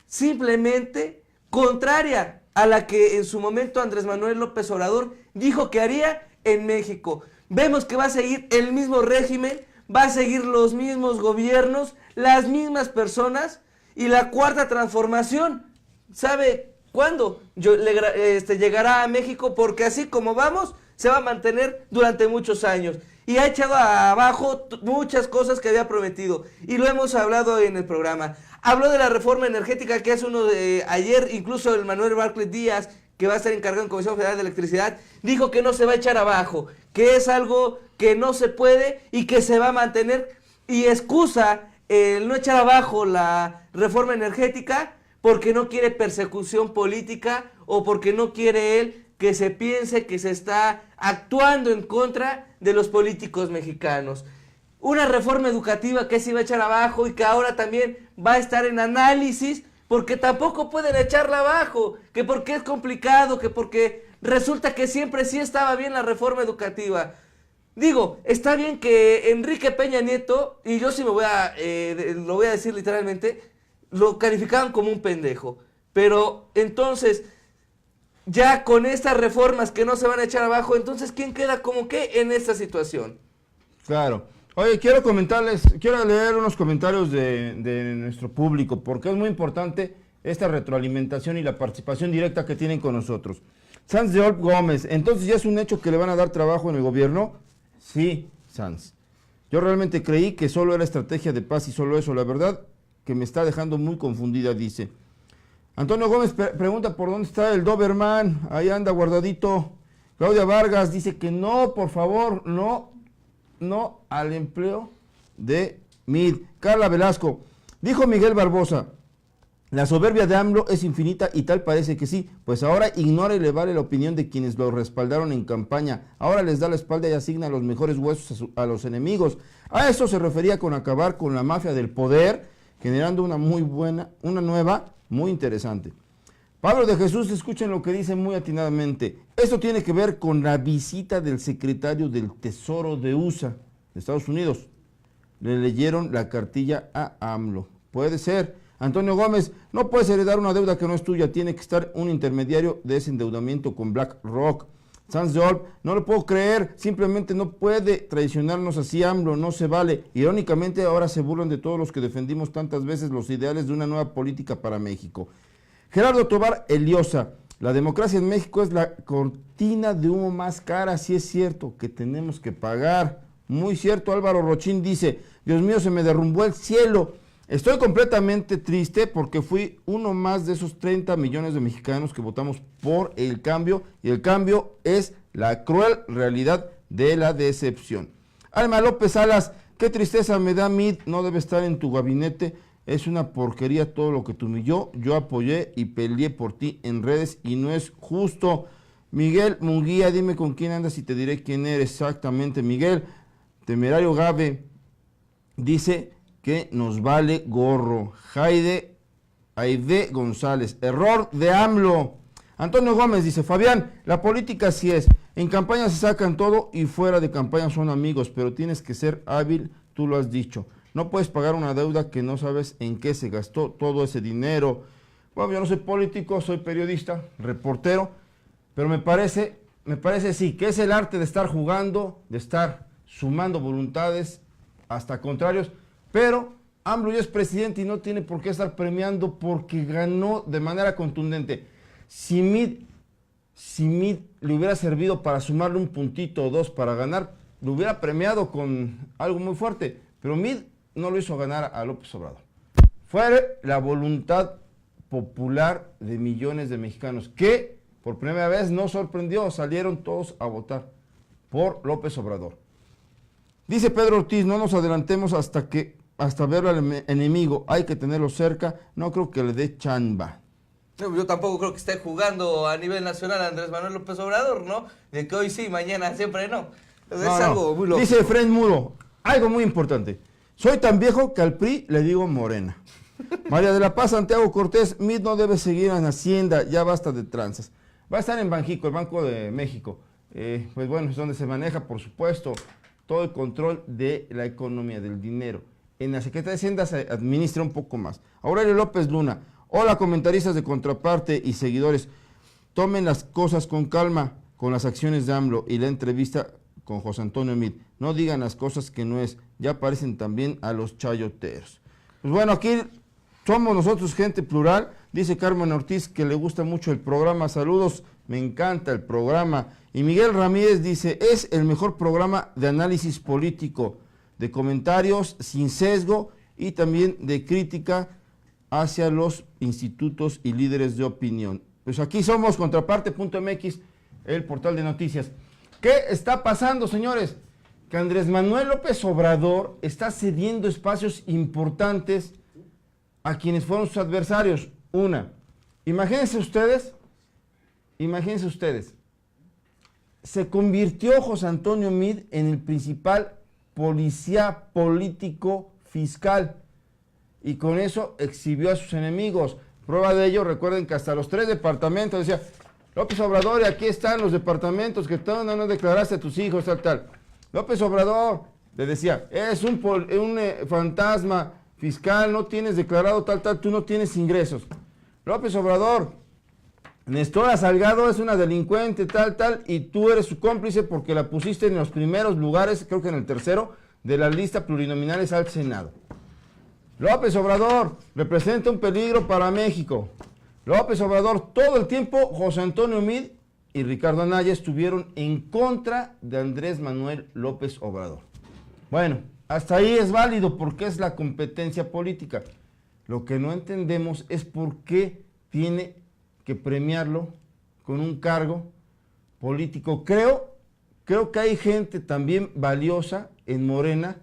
simplemente contraria a la que en su momento Andrés Manuel López Obrador dijo que haría en México. Vemos que va a seguir el mismo régimen, va a seguir los mismos gobiernos, las mismas personas, y la cuarta transformación, ¿sabe cuándo? Llegará a México, porque así como vamos, se va a mantener durante muchos años. Y ha echado abajo muchas cosas que había prometido, y lo hemos hablado en el programa. Habló de la reforma energética que hace ayer, incluso el Manuel Bartlett Díaz, que va a estar encargado en Comisión Federal de Electricidad, dijo que no se va a echar abajo, que es algo que no se puede y que se va a mantener, y excusa el no echar abajo la reforma energética porque no quiere persecución política o porque no quiere él que se piense que se está actuando en contra de los políticos mexicanos. Una reforma educativa que se iba a echar abajo y que ahora también va a estar en análisis porque tampoco pueden echarla abajo, que porque es complicado, que porque resulta que siempre sí estaba bien la reforma educativa. Digo, está bien que Enrique Peña Nieto, y yo sí lo voy a decir literalmente, lo calificaban como un pendejo. Pero entonces, ya con estas reformas que no se van a echar abajo, entonces ¿quién queda como qué en esta situación? Claro. Oye, quiero leer unos comentarios de nuestro público, porque es muy importante esta retroalimentación y la participación directa que tienen con nosotros. Sanz de Olp Gómez, entonces ya es un hecho que le van a dar trabajo en el gobierno. Sí, Sanz. Yo realmente creí que solo era estrategia de paz y solo eso. La verdad que me está dejando muy confundida, dice. Antonio Gómez pregunta por dónde está el Doberman. Ahí anda guardadito. Claudia Vargas dice que no, por favor, no al empleo de Meade. Carla Velasco, dijo Miguel Barbosa, la soberbia de AMLO es infinita y tal parece que sí, pues ahora ignora y le vale la opinión de quienes lo respaldaron en campaña, ahora les da la espalda y asigna los mejores huesos a los enemigos. A eso se refería con acabar con la mafia del poder, generando una nueva, muy interesante. Pablo de Jesús, escuchen lo que dice muy atinadamente. Esto tiene que ver con la visita del secretario del Tesoro de USA, de Estados Unidos. Le leyeron la cartilla a AMLO. Puede ser. Antonio Gómez, no puedes heredar una deuda que no es tuya, tiene que estar un intermediario de ese endeudamiento con BlackRock. Sanz de Olp, no lo puedo creer, simplemente no puede traicionarnos así AMLO, no se vale. Irónicamente ahora se burlan de todos los que defendimos tantas veces los ideales de una nueva política para México. Gerardo Tobar Eliosa, la democracia en México es la cortina de humo más cara, sí es cierto que tenemos que pagar. Muy cierto, Álvaro Rochín dice, Dios mío, se me derrumbó el cielo. Estoy completamente triste porque fui uno más de esos 30 millones de mexicanos que votamos por el cambio, y el cambio es la cruel realidad de la decepción. Alma López Salas, qué tristeza me da, Mid, no debe estar en tu gabinete, es una porquería todo lo que te humilló, yo apoyé y peleé por ti en redes y no es justo. Miguel Munguía, dime con quién andas y te diré quién eres exactamente. Miguel, Temerario Gabe, dice que nos vale gorro. Aide González, error de AMLO. Antonio Gómez dice, Fabián, la política sí es, en campaña se sacan todo y fuera de campaña son amigos, pero tienes que ser hábil, tú lo has dicho. No puedes pagar una deuda que no sabes en qué se gastó todo ese dinero. Bueno, yo no soy político, soy periodista, reportero, pero me parece sí, que es el arte de estar jugando, de estar sumando voluntades hasta contrarios, pero AMLO ya es presidente y no tiene por qué estar premiando porque ganó de manera contundente. Si Mid le hubiera servido para sumarle un puntito o dos para ganar, lo hubiera premiado con algo muy fuerte, pero Mid no lo hizo ganar a López Obrador. Fue la voluntad popular de millones de mexicanos que por primera vez nos sorprendió, salieron todos a votar por López Obrador. Dice Pedro Ortiz, no nos adelantemos hasta ver al enemigo, hay que tenerlo cerca, no creo que le dé chamba. Yo tampoco creo que esté jugando a nivel nacional Andrés Manuel López Obrador, ¿no? De que hoy sí, mañana siempre no. Es algo muy loco. Dice Fred Mudo, algo muy importante, soy tan viejo que al PRI le digo Morena. María de la Paz Santiago Cortés, Mid no debe seguir en Hacienda, ya basta de tranzas. Va a estar en Banjico, el Banco de México. Pues bueno, es donde se maneja, por supuesto, todo el control de la economía, del dinero. En la Secretaría de Hacienda se administra un poco más. Aurelio López Luna, hola comentaristas de Contraparte y seguidores, tomen las cosas con calma con las acciones de AMLO y la entrevista con José Antonio Meade. No digan las cosas que no es, ya parecen también a los chayoteros. Pues bueno, aquí somos nosotros gente plural, dice Carmen Ortiz que le gusta mucho el programa, saludos, me encanta el programa. Y Miguel Ramírez dice, es el mejor programa de análisis político, de comentarios sin sesgo y también de crítica hacia los institutos y líderes de opinión. Pues aquí somos Contraparte.mx, el portal de noticias. ¿Qué está pasando, señores? Que Andrés Manuel López Obrador está cediendo espacios importantes a quienes fueron sus adversarios. Imagínense ustedes, se convirtió José Antonio Meade en el principal policía político fiscal y con eso exhibió a sus enemigos. Prueba de ello, recuerden que hasta los 3 departamentos decía, López Obrador, y aquí están los departamentos que tú no declaraste a tus hijos, tal. López Obrador, le decía, es un fantasma fiscal, no tienes declarado tal, tú no tienes ingresos. López Obrador, Nestora Salgado es una delincuente, tal, y tú eres su cómplice porque la pusiste en los primeros lugares, creo que en el tercero, de la lista plurinominales al Senado. López Obrador representa un peligro para México. López Obrador, todo el tiempo, José Antonio Meade y Ricardo Anaya estuvieron en contra de Andrés Manuel López Obrador. Bueno, hasta ahí es válido porque es la competencia política. Lo que no entendemos es por qué tiene que premiarlo con un cargo político. Creo que hay gente también valiosa en Morena,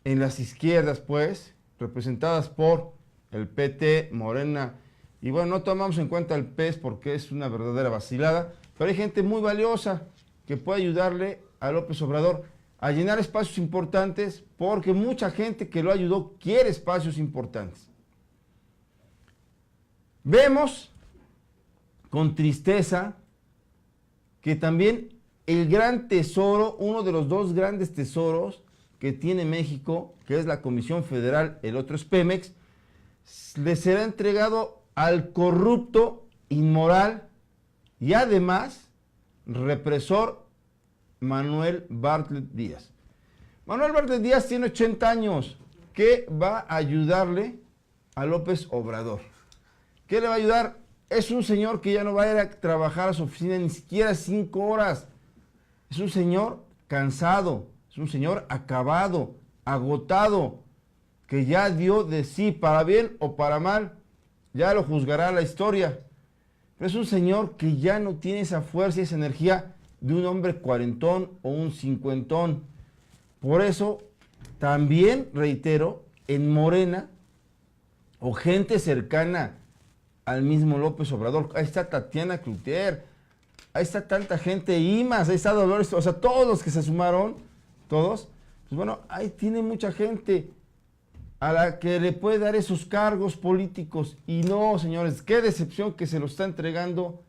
en las izquierdas, pues, representadas por el PT, Morena, y bueno, no tomamos en cuenta el PES porque es una verdadera vacilada, pero hay gente muy valiosa que puede ayudarle a López Obrador a llenar espacios importantes porque mucha gente que lo ayudó quiere espacios importantes. Vemos con tristeza que también el gran tesoro, uno de los 2 grandes tesoros que tiene México, que es la Comisión Federal, el otro es Pemex, le será entregado al corrupto, inmoral y además represor Manuel Bartlett Díaz. Manuel Bartlett Díaz tiene 80 años. ¿Qué va a ayudarle a López Obrador? ¿Qué le va a ayudar? Es un señor que ya no va a ir a trabajar a su oficina ni siquiera 5 horas. Es un señor cansado, es un señor acabado, agotado, que ya dio de sí, para bien o para mal. Ya lo juzgará la historia. Pero es un señor que ya no tiene esa fuerza y esa energía de un hombre cuarentón o un cincuentón. Por eso, también, reitero, en Morena, o gente cercana al mismo López Obrador, ahí está Tatiana Cloutier, ahí está tanta gente, Imas, ahí está Dolores, o sea, todos los que se sumaron, todos, pues bueno, ahí tiene mucha gente a la que le puede dar esos cargos políticos. Y no, señores, qué decepción que se lo está entregando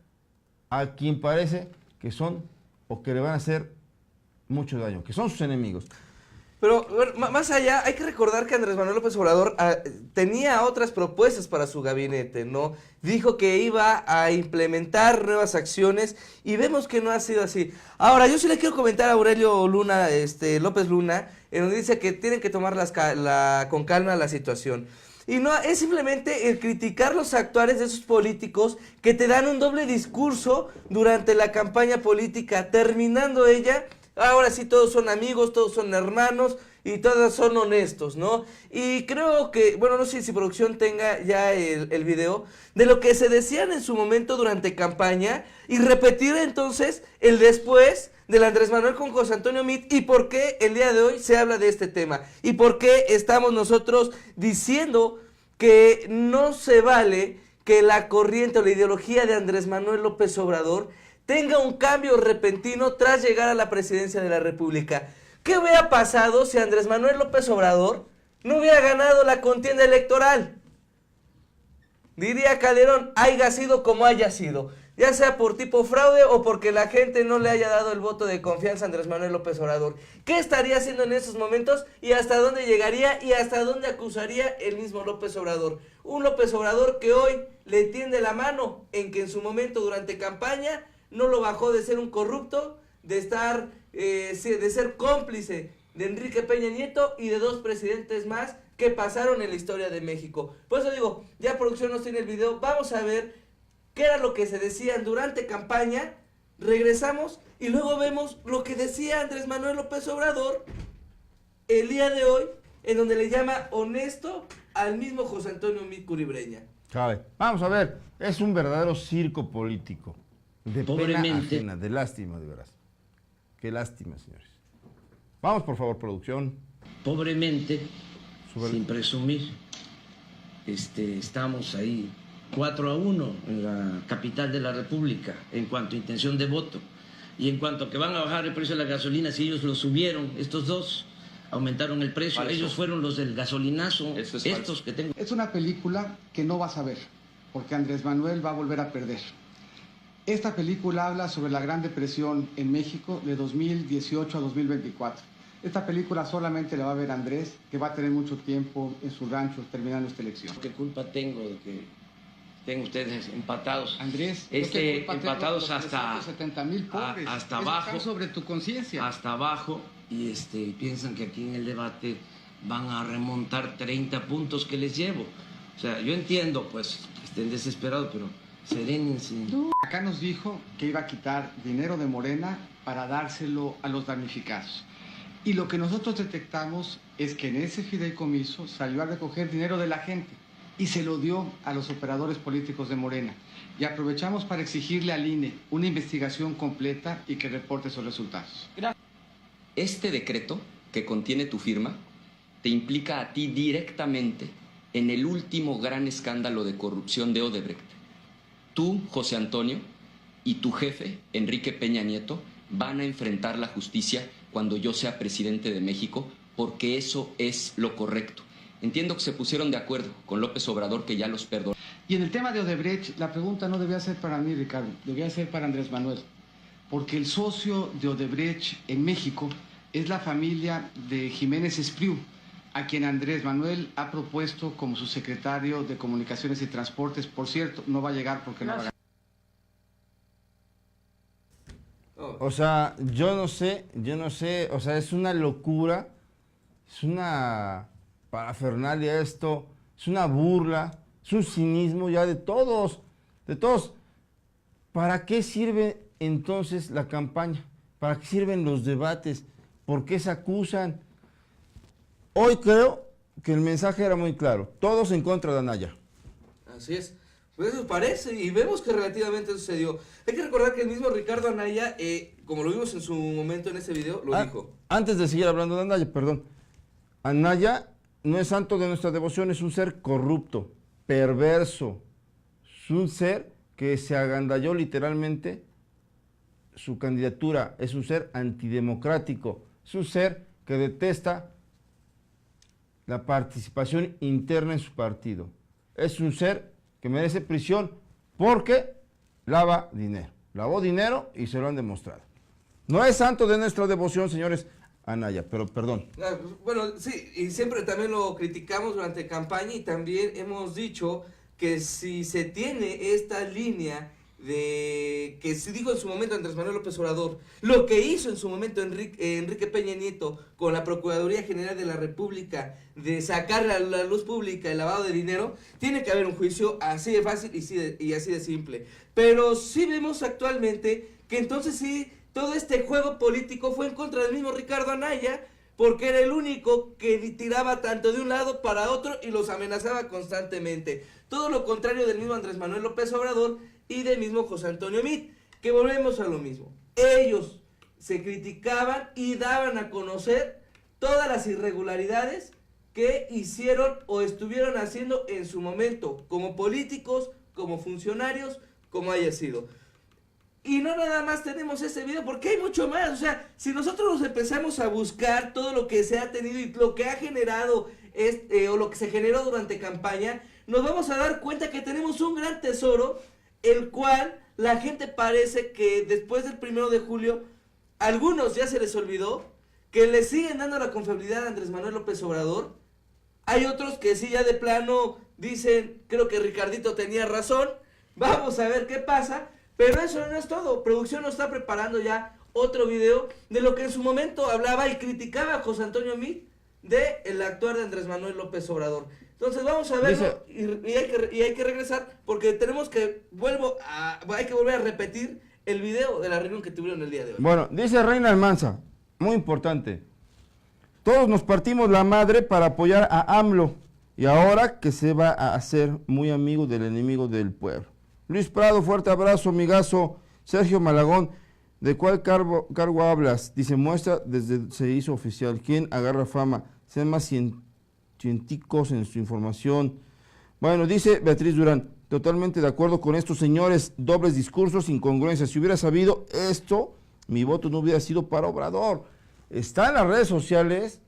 a quien parece que son o que le van a hacer mucho daño, que son sus enemigos. Pero bueno, más allá, hay que recordar que Andrés Manuel López Obrador tenía otras propuestas para su gabinete, ¿no? Dijo que iba a implementar nuevas acciones y vemos que no ha sido así. Ahora, yo sí le quiero comentar a Aurelio Luna, López Luna, en donde dice que tienen que tomar con calma la situación. Y no, es simplemente el criticar los actuales de esos políticos que te dan un doble discurso durante la campaña política, terminando ella. Ahora sí todos son amigos, todos son hermanos y todos son honestos, ¿no? Y creo que, bueno, no sé si producción tenga ya el video de lo que se decían en su momento durante campaña y repetir entonces el después del Andrés Manuel con José Antonio Meade y por qué el día de hoy se habla de este tema y por qué estamos nosotros diciendo que no se vale que la corriente o la ideología de Andrés Manuel López Obrador tenga un cambio repentino tras llegar a la presidencia de la República. ¿Qué hubiera pasado si Andrés Manuel López Obrador no hubiera ganado la contienda electoral? Diría Calderón, haya sido como haya sido, ya sea por tipo fraude o porque la gente no le haya dado el voto de confianza a Andrés Manuel López Obrador. ¿Qué estaría haciendo en esos momentos y hasta dónde llegaría y hasta dónde acusaría el mismo López Obrador? Un López Obrador que hoy le tiende la mano en que en su momento durante campaña no lo bajó de ser un corrupto, de ser cómplice de Enrique Peña Nieto y de 2 presidentes más que pasaron en la historia de México. Por eso digo, ya producción nos tiene el video, vamos a ver qué era lo que se decían durante campaña, regresamos y luego vemos lo que decía Andrés Manuel López Obrador el día de hoy, en donde le llama honesto al mismo José Antonio Meade Curibreña. Vamos a ver, es un verdadero circo político. De Pobremente. pena ajena, de lástima, de veras. Qué lástima, señores. Vamos, por favor, producción. Pobremente, Súbele. sin presumir, estamos ahí 4-1 en la capital de la República en cuanto a intención de voto. Y en cuanto a que van a bajar el precio de la gasolina, si ellos lo subieron, estos dos aumentaron el precio, Falso. Ellos fueron los del gasolinazo, Eso es estos falso. que tengo. Es una película que no vas a ver, porque Andrés Manuel va a volver a perder. Esta película habla sobre la Gran Depresión en México de 2018 a 2024. Esta película solamente la va a ver Andrés, que va a tener mucho tiempo en su rancho terminando esta elección. ¿Qué culpa tengo de que estén ustedes empatados? Andrés, empatados hasta 70,000 pobres. hasta Es abajo, estar sobre tu conciencia. hasta abajo, y piensan que aquí en el debate van a remontar 30 puntos que les llevo. O sea, yo entiendo, pues, que estén desesperados, pero serénense. Acá nos dijo que iba a quitar dinero de Morena para dárselo a los damnificados. Y lo que nosotros detectamos es que en ese fideicomiso salió a recoger dinero de la gente y se lo dio a los operadores políticos de Morena. Y aprovechamos para exigirle al INE una investigación completa y que reporte sus resultados. Este decreto, que contiene tu firma, te implica a ti directamente en el último gran escándalo de corrupción de Odebrecht. Tú, José Antonio, y tu jefe, Enrique Peña Nieto, van a enfrentar la justicia cuando yo sea presidente de México, porque eso es lo correcto. Entiendo que se pusieron de acuerdo con López Obrador, que ya los perdonó. Y en el tema de Odebrecht, la pregunta no debía ser para mí, Ricardo, debía ser para Andrés Manuel. Porque el socio de Odebrecht en México es la familia de Jiménez Espriu, a quien Andrés Manuel ha propuesto como su secretario de Comunicaciones y Transportes. Por cierto, no va a llegar porque no va a ganar. O sea, yo no sé, o sea, es una locura, es una parafernalia esto, es una burla, es un cinismo ya de todos. ¿Para qué sirve entonces la campaña? ¿Para qué sirven los debates? ¿Por qué se acusan? Hoy creo que el mensaje era muy claro, todos en contra de Anaya. Así es. Pues eso parece, y vemos que relativamente sucedió. Hay que recordar que el mismo Ricardo Anaya, como lo vimos en su momento en ese video, lo dijo. Antes de seguir hablando de Anaya, perdón. Anaya no es santo de nuestra devoción, es un ser corrupto, perverso. Es un ser que se agandalló literalmente su candidatura. Es un ser antidemocrático. Es un ser que detesta la participación interna en su partido. Es un ser que merece prisión porque lava dinero. Lavó dinero y se lo han demostrado. No es santo de nuestra devoción, señores Anaya, pero perdón. Bueno, sí, y siempre también lo criticamos durante campaña y también hemos dicho que si se tiene esta línea de que se dijo en su momento Andrés Manuel López Obrador, lo que hizo en su momento Enrique Peña Nieto con la Procuraduría General de la República de sacar a la luz pública el lavado de dinero, tiene que haber un juicio así de fácil y así de simple. Pero sí vemos actualmente que entonces sí, todo este juego político fue en contra del mismo Ricardo Anaya, porque era el único que tiraba tanto de un lado para otro y los amenazaba constantemente. Todo lo contrario del mismo Andrés Manuel López Obrador y del mismo José Antonio Meade, que volvemos a lo mismo. Ellos se criticaban y daban a conocer todas las irregularidades que hicieron o estuvieron haciendo en su momento, como políticos, como funcionarios, como haya sido. Y no nada más tenemos ese video, porque hay mucho más. O sea, si nosotros nos empezamos a buscar todo lo que se ha tenido y lo que ha generado o lo que se generó durante campaña, nos vamos a dar cuenta que tenemos un gran tesoro, el cual la gente parece que después del 1 de julio, algunos ya se les olvidó, que le siguen dando la confiabilidad a Andrés Manuel López Obrador. Hay otros que sí ya de plano dicen, creo que Ricardito tenía razón, vamos a ver qué pasa. Pero eso no es todo. Producción nos está preparando ya otro video de lo que en su momento hablaba y criticaba a José Antonio Meade de el actuar de Andrés Manuel López Obrador. Entonces vamos a verlo y hay que regresar porque tenemos que hay que volver a repetir el video de la reunión que tuvieron el día de hoy. Bueno, dice Reina Almanza, muy importante. Todos nos partimos la madre para apoyar a AMLO y ahora que se va a hacer muy amigo del enemigo del pueblo. Luis Prado, fuerte abrazo, amigazo. Sergio Malagón, ¿de cuál cargo hablas? Dice, muestra desde se hizo oficial. ¿Quién agarra fama? Sean más científicos en su información. Bueno, dice Beatriz Durán, totalmente de acuerdo con estos señores, dobles discursos, incongruencias. Si hubiera sabido esto, mi voto no hubiera sido para Obrador. Está en las redes sociales,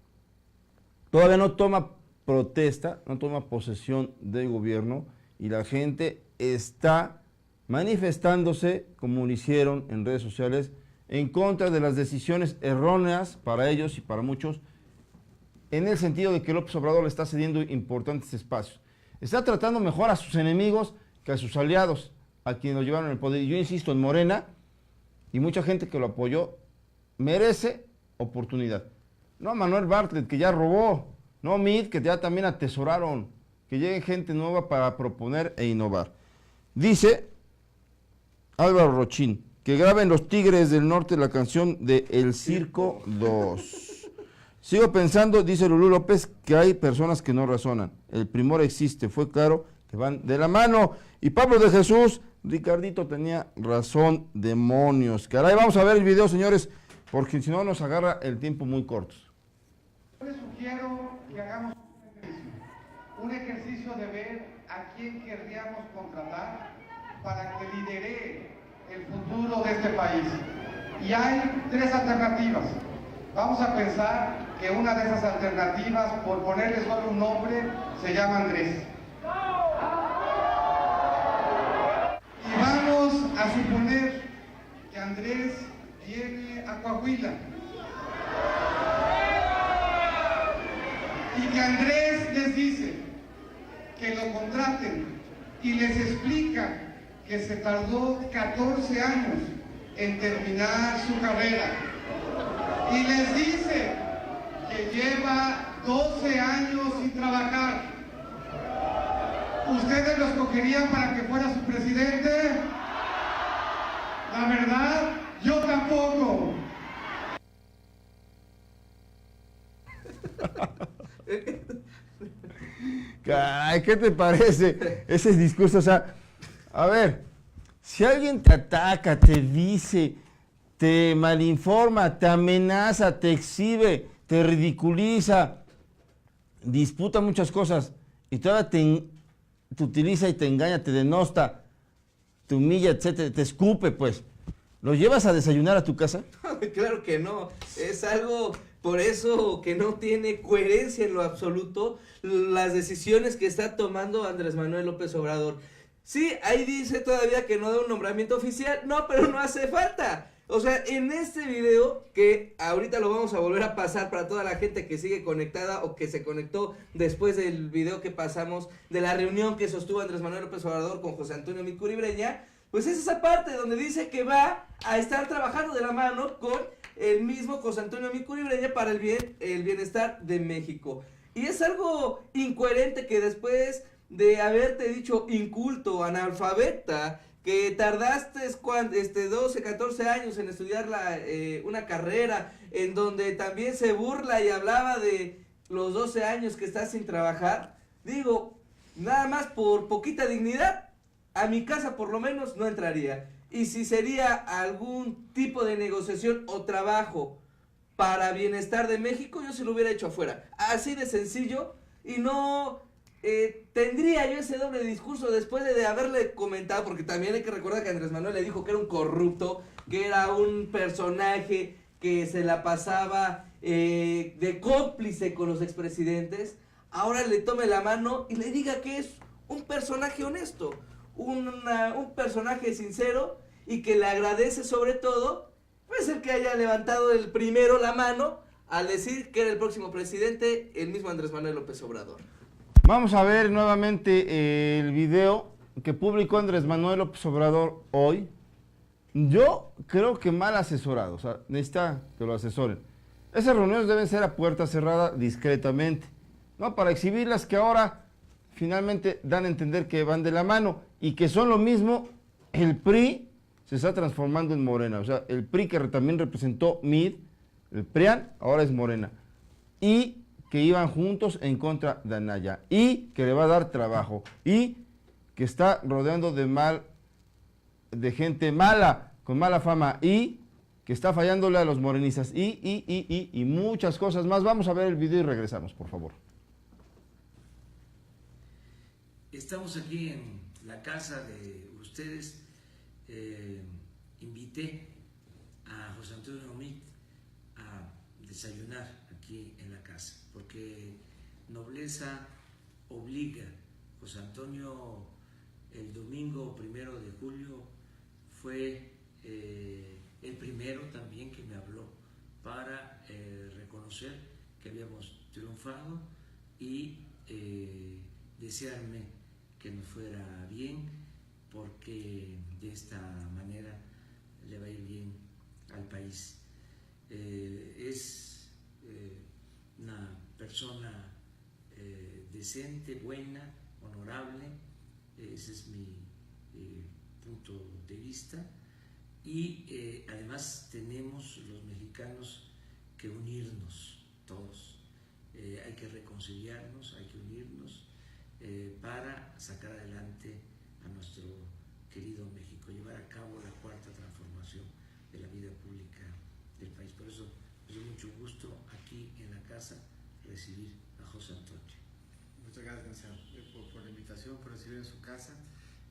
todavía no toma protesta, no toma posesión del gobierno y la gente está manifestándose, como lo hicieron en redes sociales, en contra de las decisiones erróneas para ellos y para muchos, en el sentido de que López Obrador le está cediendo importantes espacios. Está tratando mejor a sus enemigos que a sus aliados, a quienes lo llevaron al poder. Y yo insisto, en Morena, y mucha gente que lo apoyó, merece oportunidad. No a Manuel Bartlett, que ya robó, no a Meade, que ya también atesoraron, que llegue gente nueva para proponer e innovar. Dice Álvaro Rochín, que graben los Tigres del Norte la canción de El Circo 2. Sigo pensando, dice Lulú López, que hay personas que no razonan. El primor existe, fue claro que van de la mano. Y Pablo de Jesús, Ricardito tenía razón, demonios. Caray, vamos a ver el video, señores, porque si no nos agarra el tiempo muy corto. Les sugiero que hagamos un ejercicio de ver a quién querríamos contratar para que lidere el futuro de este país. Y hay tres alternativas. Vamos a pensar que una de esas alternativas, por ponerle solo un nombre, se llama Andrés. Y vamos a suponer que Andrés viene a Coahuila. y que Andrés les dice que lo contraten y les explica que se tardó 14 años en terminar su carrera y les dice que lleva 12 años sin trabajar, ¿ustedes lo escogerían para que fuera su presidente? La verdad, yo tampoco. Caray, ¿qué te parece ese discurso? O sea, a ver, si alguien te ataca, te dice, te malinforma, te amenaza, te exhibe, te ridiculiza, disputa muchas cosas y todavía te utiliza y te engaña, te denosta, te humilla, etcétera, te escupe, pues, ¿lo llevas a desayunar a tu casa? Claro que no, es algo por eso que no tiene coherencia en lo absoluto las decisiones que está tomando Andrés Manuel López Obrador. Sí, ahí dice todavía que no da un nombramiento oficial, no, pero no hace falta. O sea, en este video, que ahorita lo vamos a volver a pasar para toda la gente que sigue conectada o que se conectó después del video que pasamos de la reunión que sostuvo Andrés Manuel López Obrador con José Antonio Micuri Breña, pues es esa parte donde dice que va a estar trabajando de la mano con el mismo José Antonio Micuri Breña para el bienestar de México. Y es algo incoherente que después de haberte dicho inculto, analfabeta, que tardaste 12, 14 años en estudiar una carrera, en donde también se burla y hablaba de los 12 años que estás sin trabajar, digo, nada más por poquita dignidad, a mi casa por lo menos no entraría. Y si sería algún tipo de negociación o trabajo para bienestar de México, yo se lo hubiera hecho afuera. Así de sencillo, y no tendría yo ese doble discurso después de haberle comentado, porque también hay que recordar que Andrés Manuel le dijo que era un corrupto, que era un personaje que se la pasaba de cómplice con los expresidentes. Ahora le tome la mano y le diga que es un personaje honesto, un personaje sincero, y que le agradece sobre todo pues el que haya levantado el primero la mano al decir que era el próximo presidente, el mismo Andrés Manuel López Obrador. Vamos a ver nuevamente el video que publicó Andrés Manuel López Obrador hoy. Yo creo que mal asesorado, o sea, necesita que lo asesoren. Esas reuniones deben ser a puerta cerrada, discretamente, ¿no? Para exhibirlas, que ahora finalmente dan a entender que van de la mano y que son lo mismo. El PRI se está transformando en Morena, o sea, el PRI que también representó MID, el PRIAN, ahora es Morena, y que iban juntos en contra de Anaya, y que le va a dar trabajo, y que está rodeando de gente mala, con mala fama, y que está fallándole a los morenistas, y muchas cosas más. Vamos a ver el video y regresamos, por favor. Estamos aquí en la casa de ustedes. Invité a José Antonio Meade a desayunar aquí en la casa, porque nobleza obliga. José Antonio, el domingo 1 de julio, fue el primero también que me habló para reconocer que habíamos triunfado y desearme que nos fuera bien, porque de esta manera le va a ir bien al país. Es una persona decente, buena, honorable, ese es mi punto de vista, y además tenemos los mexicanos que unirnos todos, hay que reconciliarnos, hay que unirnos para sacar adelante a nuestro querido México, llevar a cabo la cuarta transformación de la vida pública del país. Por eso es de mucho gusto aquí en la casa recibir a José Antonio. Muchas gracias por la invitación, por recibir en su casa,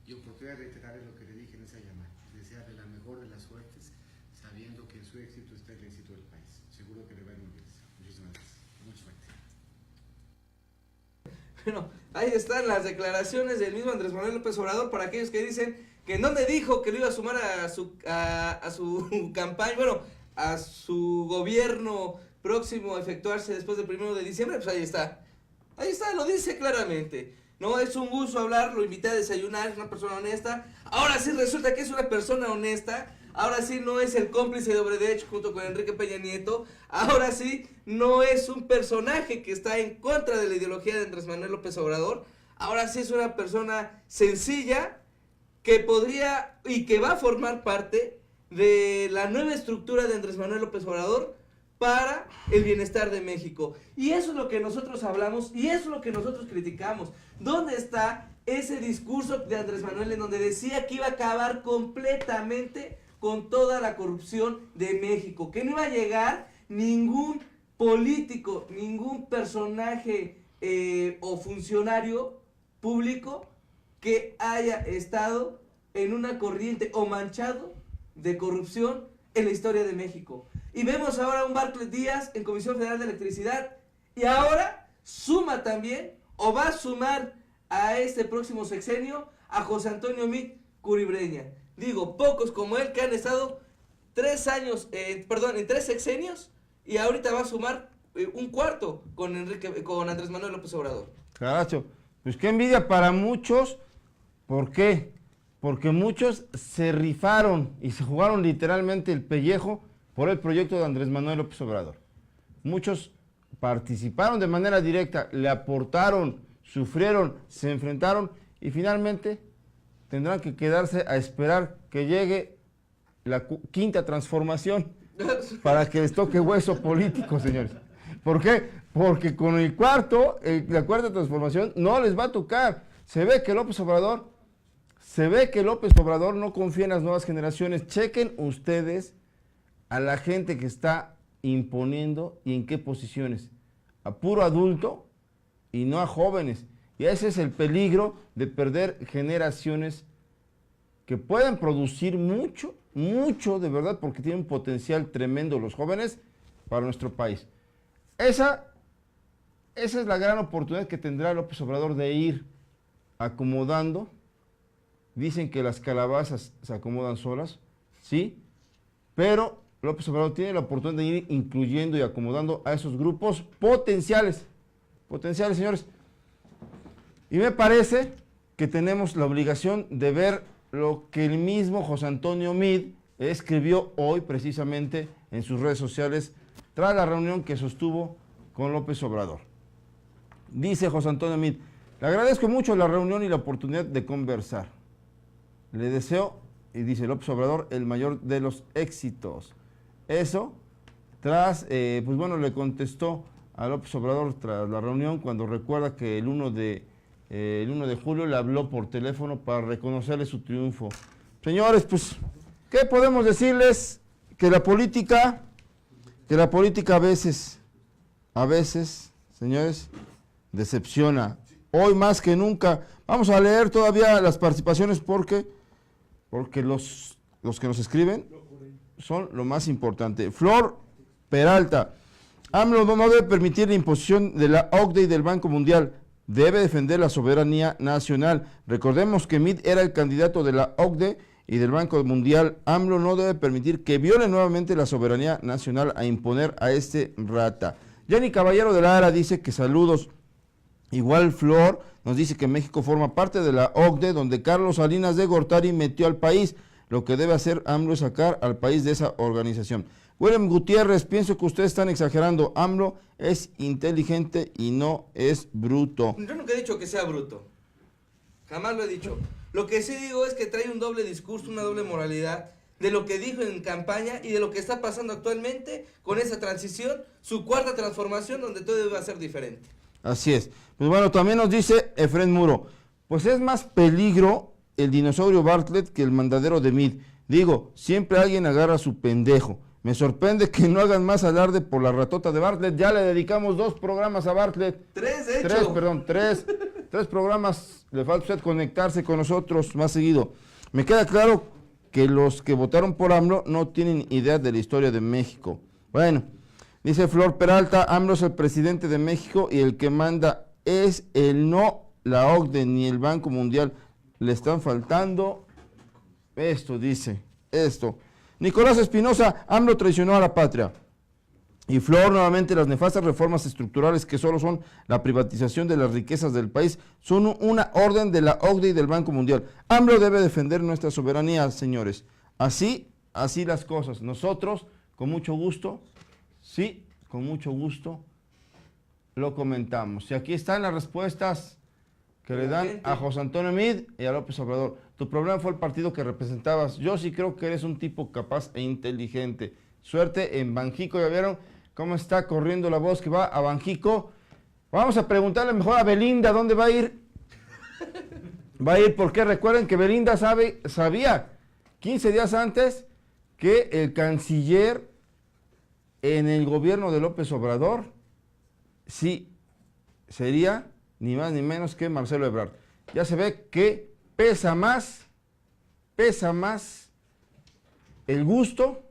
y oportunidad de reiterar lo que le dije en esa llamada, desearle la mejor de las suertes, sabiendo que en su éxito está el éxito del país. Seguro que le va a ir muy bien. Muchísimas gracias. Mucha suerte. Bueno, ahí están las declaraciones del mismo Andrés Manuel López Obrador para aquellos que dicen que en dónde dijo que lo iba a sumar a su campaña, bueno, a su gobierno próximo a efectuarse después del 1 de diciembre. Pues ahí está, Ahí está, lo dice claramente. No, es un gusto hablar, lo invité a desayunar, es una persona honesta. Ahora sí resulta que es una persona honesta. Ahora sí no es el cómplice de Odebrecht junto con Enrique Peña Nieto. Ahora sí no es un personaje que está en contra de la ideología de Andrés Manuel López Obrador. Ahora sí es una persona sencilla que podría y que va a formar parte de la nueva estructura de Andrés Manuel López Obrador para el bienestar de México. Y eso es lo que nosotros hablamos y eso es lo que nosotros criticamos. ¿Dónde está ese discurso de Andrés Manuel en donde decía que iba a acabar completamente con toda la corrupción de México? Que no iba a llegar ningún político, ningún personaje o funcionario público que haya estado en una corriente o manchado de corrupción en la historia de México. Y vemos ahora a un Bartlett Díaz en Comisión Federal de Electricidad y ahora suma también o va a sumar a este próximo sexenio a José Antonio Meade Curibreña. Digo, pocos como él que han estado 3 años, en 3 sexenios y ahorita va a sumar un cuarto con Andrés Manuel López Obrador. Caracho, pues qué envidia para muchos. ¿Por qué? Porque muchos se rifaron y se jugaron literalmente el pellejo por el proyecto de Andrés Manuel López Obrador. Muchos participaron de manera directa, le aportaron, sufrieron, se enfrentaron y finalmente tendrán que quedarse a esperar que llegue la quinta transformación para que les toque hueso político, señores. ¿Por qué? Porque con la cuarta transformación no les va a tocar. Se ve que López Obrador no confía en las nuevas generaciones. Chequen ustedes a la gente que está imponiendo y en qué posiciones. A puro adulto y no a jóvenes. Y ese es el peligro de perder generaciones que pueden producir mucho de verdad, porque tienen un potencial tremendo los jóvenes para nuestro país. Esa es la gran oportunidad que tendrá López Obrador de ir acomodando. Dicen que las calabazas se acomodan solas, ¿sí? Pero López Obrador tiene la oportunidad de ir incluyendo y acomodando a esos grupos potenciales, señores. Y me parece que tenemos la obligación de ver lo que el mismo José Antonio Meade escribió hoy precisamente en sus redes sociales tras la reunión que sostuvo con López Obrador. Dice José Antonio Meade: le agradezco mucho la reunión y la oportunidad de conversar. Le deseo, y dice López Obrador, el mayor de los éxitos. Eso tras, le contestó a López Obrador tras la reunión cuando recuerda que el 1 de julio le habló por teléfono para reconocerle su triunfo. Señores, pues, ¿qué podemos decirles? Que la política a veces, señores, decepciona. Hoy más que nunca. Vamos a leer todavía las participaciones porque los que nos escriben son lo más importante. Flor Peralta: AMLO no debe permitir la imposición de la OCDE y del Banco Mundial. Debe defender la soberanía nacional. Recordemos que Meade era el candidato de la OCDE y del Banco Mundial. AMLO no debe permitir que viole nuevamente la soberanía nacional a imponer a este rata. Jenny Caballero de Lara dice que saludos. Igual Flor nos dice que México forma parte de la OCDE, donde Carlos Salinas de Gortari metió al país. Lo que debe hacer AMLO es sacar al país de esa organización. William Gutiérrez: pienso que ustedes están exagerando. AMLO es inteligente y no es bruto. Yo nunca he dicho que sea bruto. Jamás lo he dicho. Lo que sí digo es que trae un doble discurso, una doble moralidad de lo que dijo en campaña y de lo que está pasando actualmente con esa transición, su cuarta transformación, donde todo debe ser diferente. Así es. Pues bueno, también nos dice Efrén Muro: pues es más peligro el dinosaurio Bartlett que el mandadero de Meade. Digo, siempre alguien agarra a su pendejo. Me sorprende que no hagan más alarde por la ratota de Bartlett. Ya le dedicamos 2 programas a Bartlett. 3, de hecho. 3 programas. Le falta a usted conectarse con nosotros más seguido. Me queda claro que los que votaron por AMLO no tienen idea de la historia de México. Bueno, dice Flor Peralta: AMLO es el presidente de México y el que manda es el no la OCDE ni el Banco Mundial. Le están faltando esto, dice, esto. Nicolás Espinosa: AMLO traicionó a la patria. Y Flor, nuevamente, las nefastas reformas estructurales que solo son la privatización de las riquezas del país son una orden de la OCDE y del Banco Mundial. AMLO debe defender nuestra soberanía, señores. Así las cosas. Nosotros, con mucho gusto, sí, con mucho gusto, lo comentamos. Y aquí están las respuestas que le dan a José Antonio Meade y a López Obrador. Tu problema fue el partido que representabas. Yo sí creo que eres un tipo capaz e inteligente. Suerte en Banjico, ¿ya vieron cómo está corriendo la voz que va a Banjico? Vamos a preguntarle mejor a Belinda dónde va a ir. Va a ir porque recuerden que Belinda sabía 15 días antes que el canciller en el gobierno de López Obrador sí sería ni más ni menos que Marcelo Ebrard. Ya se ve que pesa más el gusto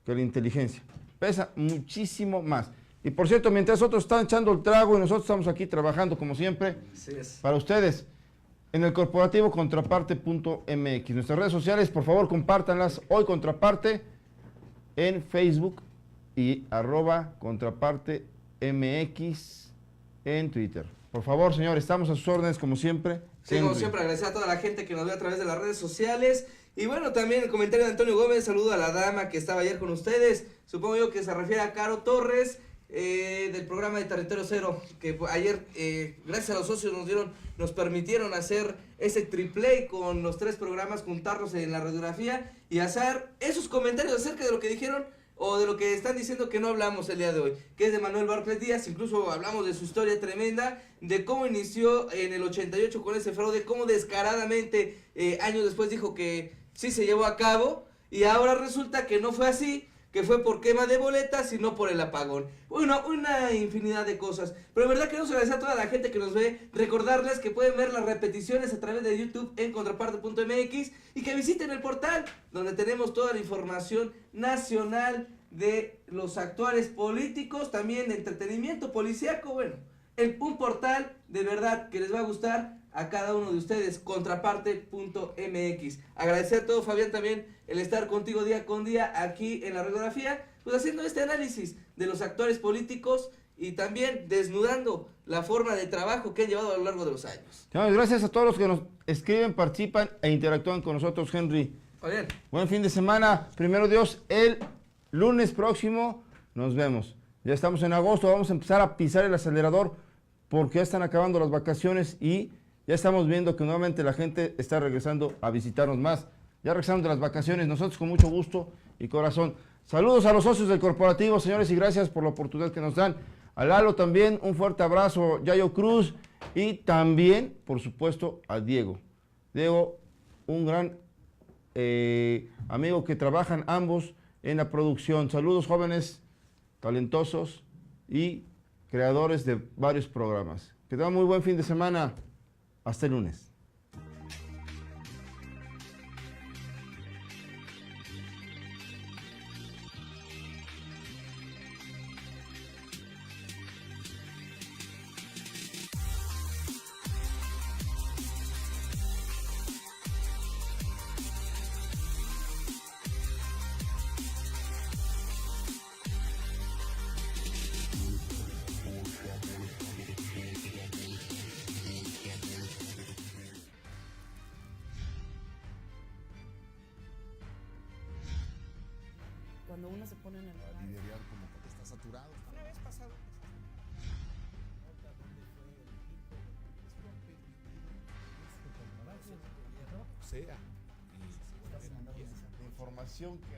que la inteligencia. Pesa muchísimo más. Y por cierto, mientras otros están echando el trago y nosotros estamos aquí trabajando como siempre para ustedes en el corporativo contraparte.mx. Nuestras redes sociales, por favor, compártanlas. Hoy Contraparte en Facebook y @contraparte MX en Twitter. Por favor, señores, estamos a sus órdenes como siempre. Sí, como siempre, agradecer a toda la gente que nos ve a través de las redes sociales. Y bueno, también el comentario de Antonio Gómez, saludo a la dama que estaba ayer con ustedes. Supongo yo que se refiere a Caro Torres, del programa de Territorio Cero, que ayer, gracias a los socios, nos permitieron hacer ese triplay con los 3 programas, juntarlos en la radiografía y hacer esos comentarios acerca de lo que dijeron o de lo que están diciendo que no hablamos el día de hoy, que es de Manuel Bartlett Díaz. Incluso hablamos de su historia tremenda, de cómo inició en el 88 con ese fraude, cómo descaradamente años después dijo que sí se llevó a cabo y ahora resulta que no fue así, que fue por quema de boletas y no por el apagón. Bueno, una infinidad de cosas. Pero en verdad queremos agradecer a toda la gente que nos ve, recordarles que pueden ver las repeticiones a través de YouTube en contraparte.mx y que visiten el portal donde tenemos toda la información nacional de los actuales políticos, también de entretenimiento policíaco. Bueno, un portal de verdad que les va a gustar a cada uno de ustedes, contraparte.mx. Agradecer a todo, Fabián, también el estar contigo día con día aquí en la radiografía, pues haciendo este análisis de los actores políticos y también desnudando la forma de trabajo que han llevado a lo largo de los años. Gracias a todos los que nos escriben, participan e interactúan con nosotros, Henry. Fabián. Buen fin de semana. Primero Dios, el lunes próximo nos vemos. Ya estamos en agosto, vamos a empezar a pisar el acelerador porque ya están acabando las vacaciones y ya estamos viendo que nuevamente la gente está regresando a visitarnos más. Ya regresamos de las vacaciones, nosotros con mucho gusto y corazón. Saludos a los socios del corporativo, señores, y gracias por la oportunidad que nos dan. A Lalo también, un fuerte abrazo, Yayo Cruz, y también, por supuesto, a Diego. Diego, un gran amigo que trabajan ambos en la producción. Saludos, jóvenes, talentosos y creadores de varios programas. Que tengan muy buen fin de semana. Hasta el lunes. Cuando uno se pone en el horario. Liderar como que está saturado. Una vez pasado. Sea. Y información que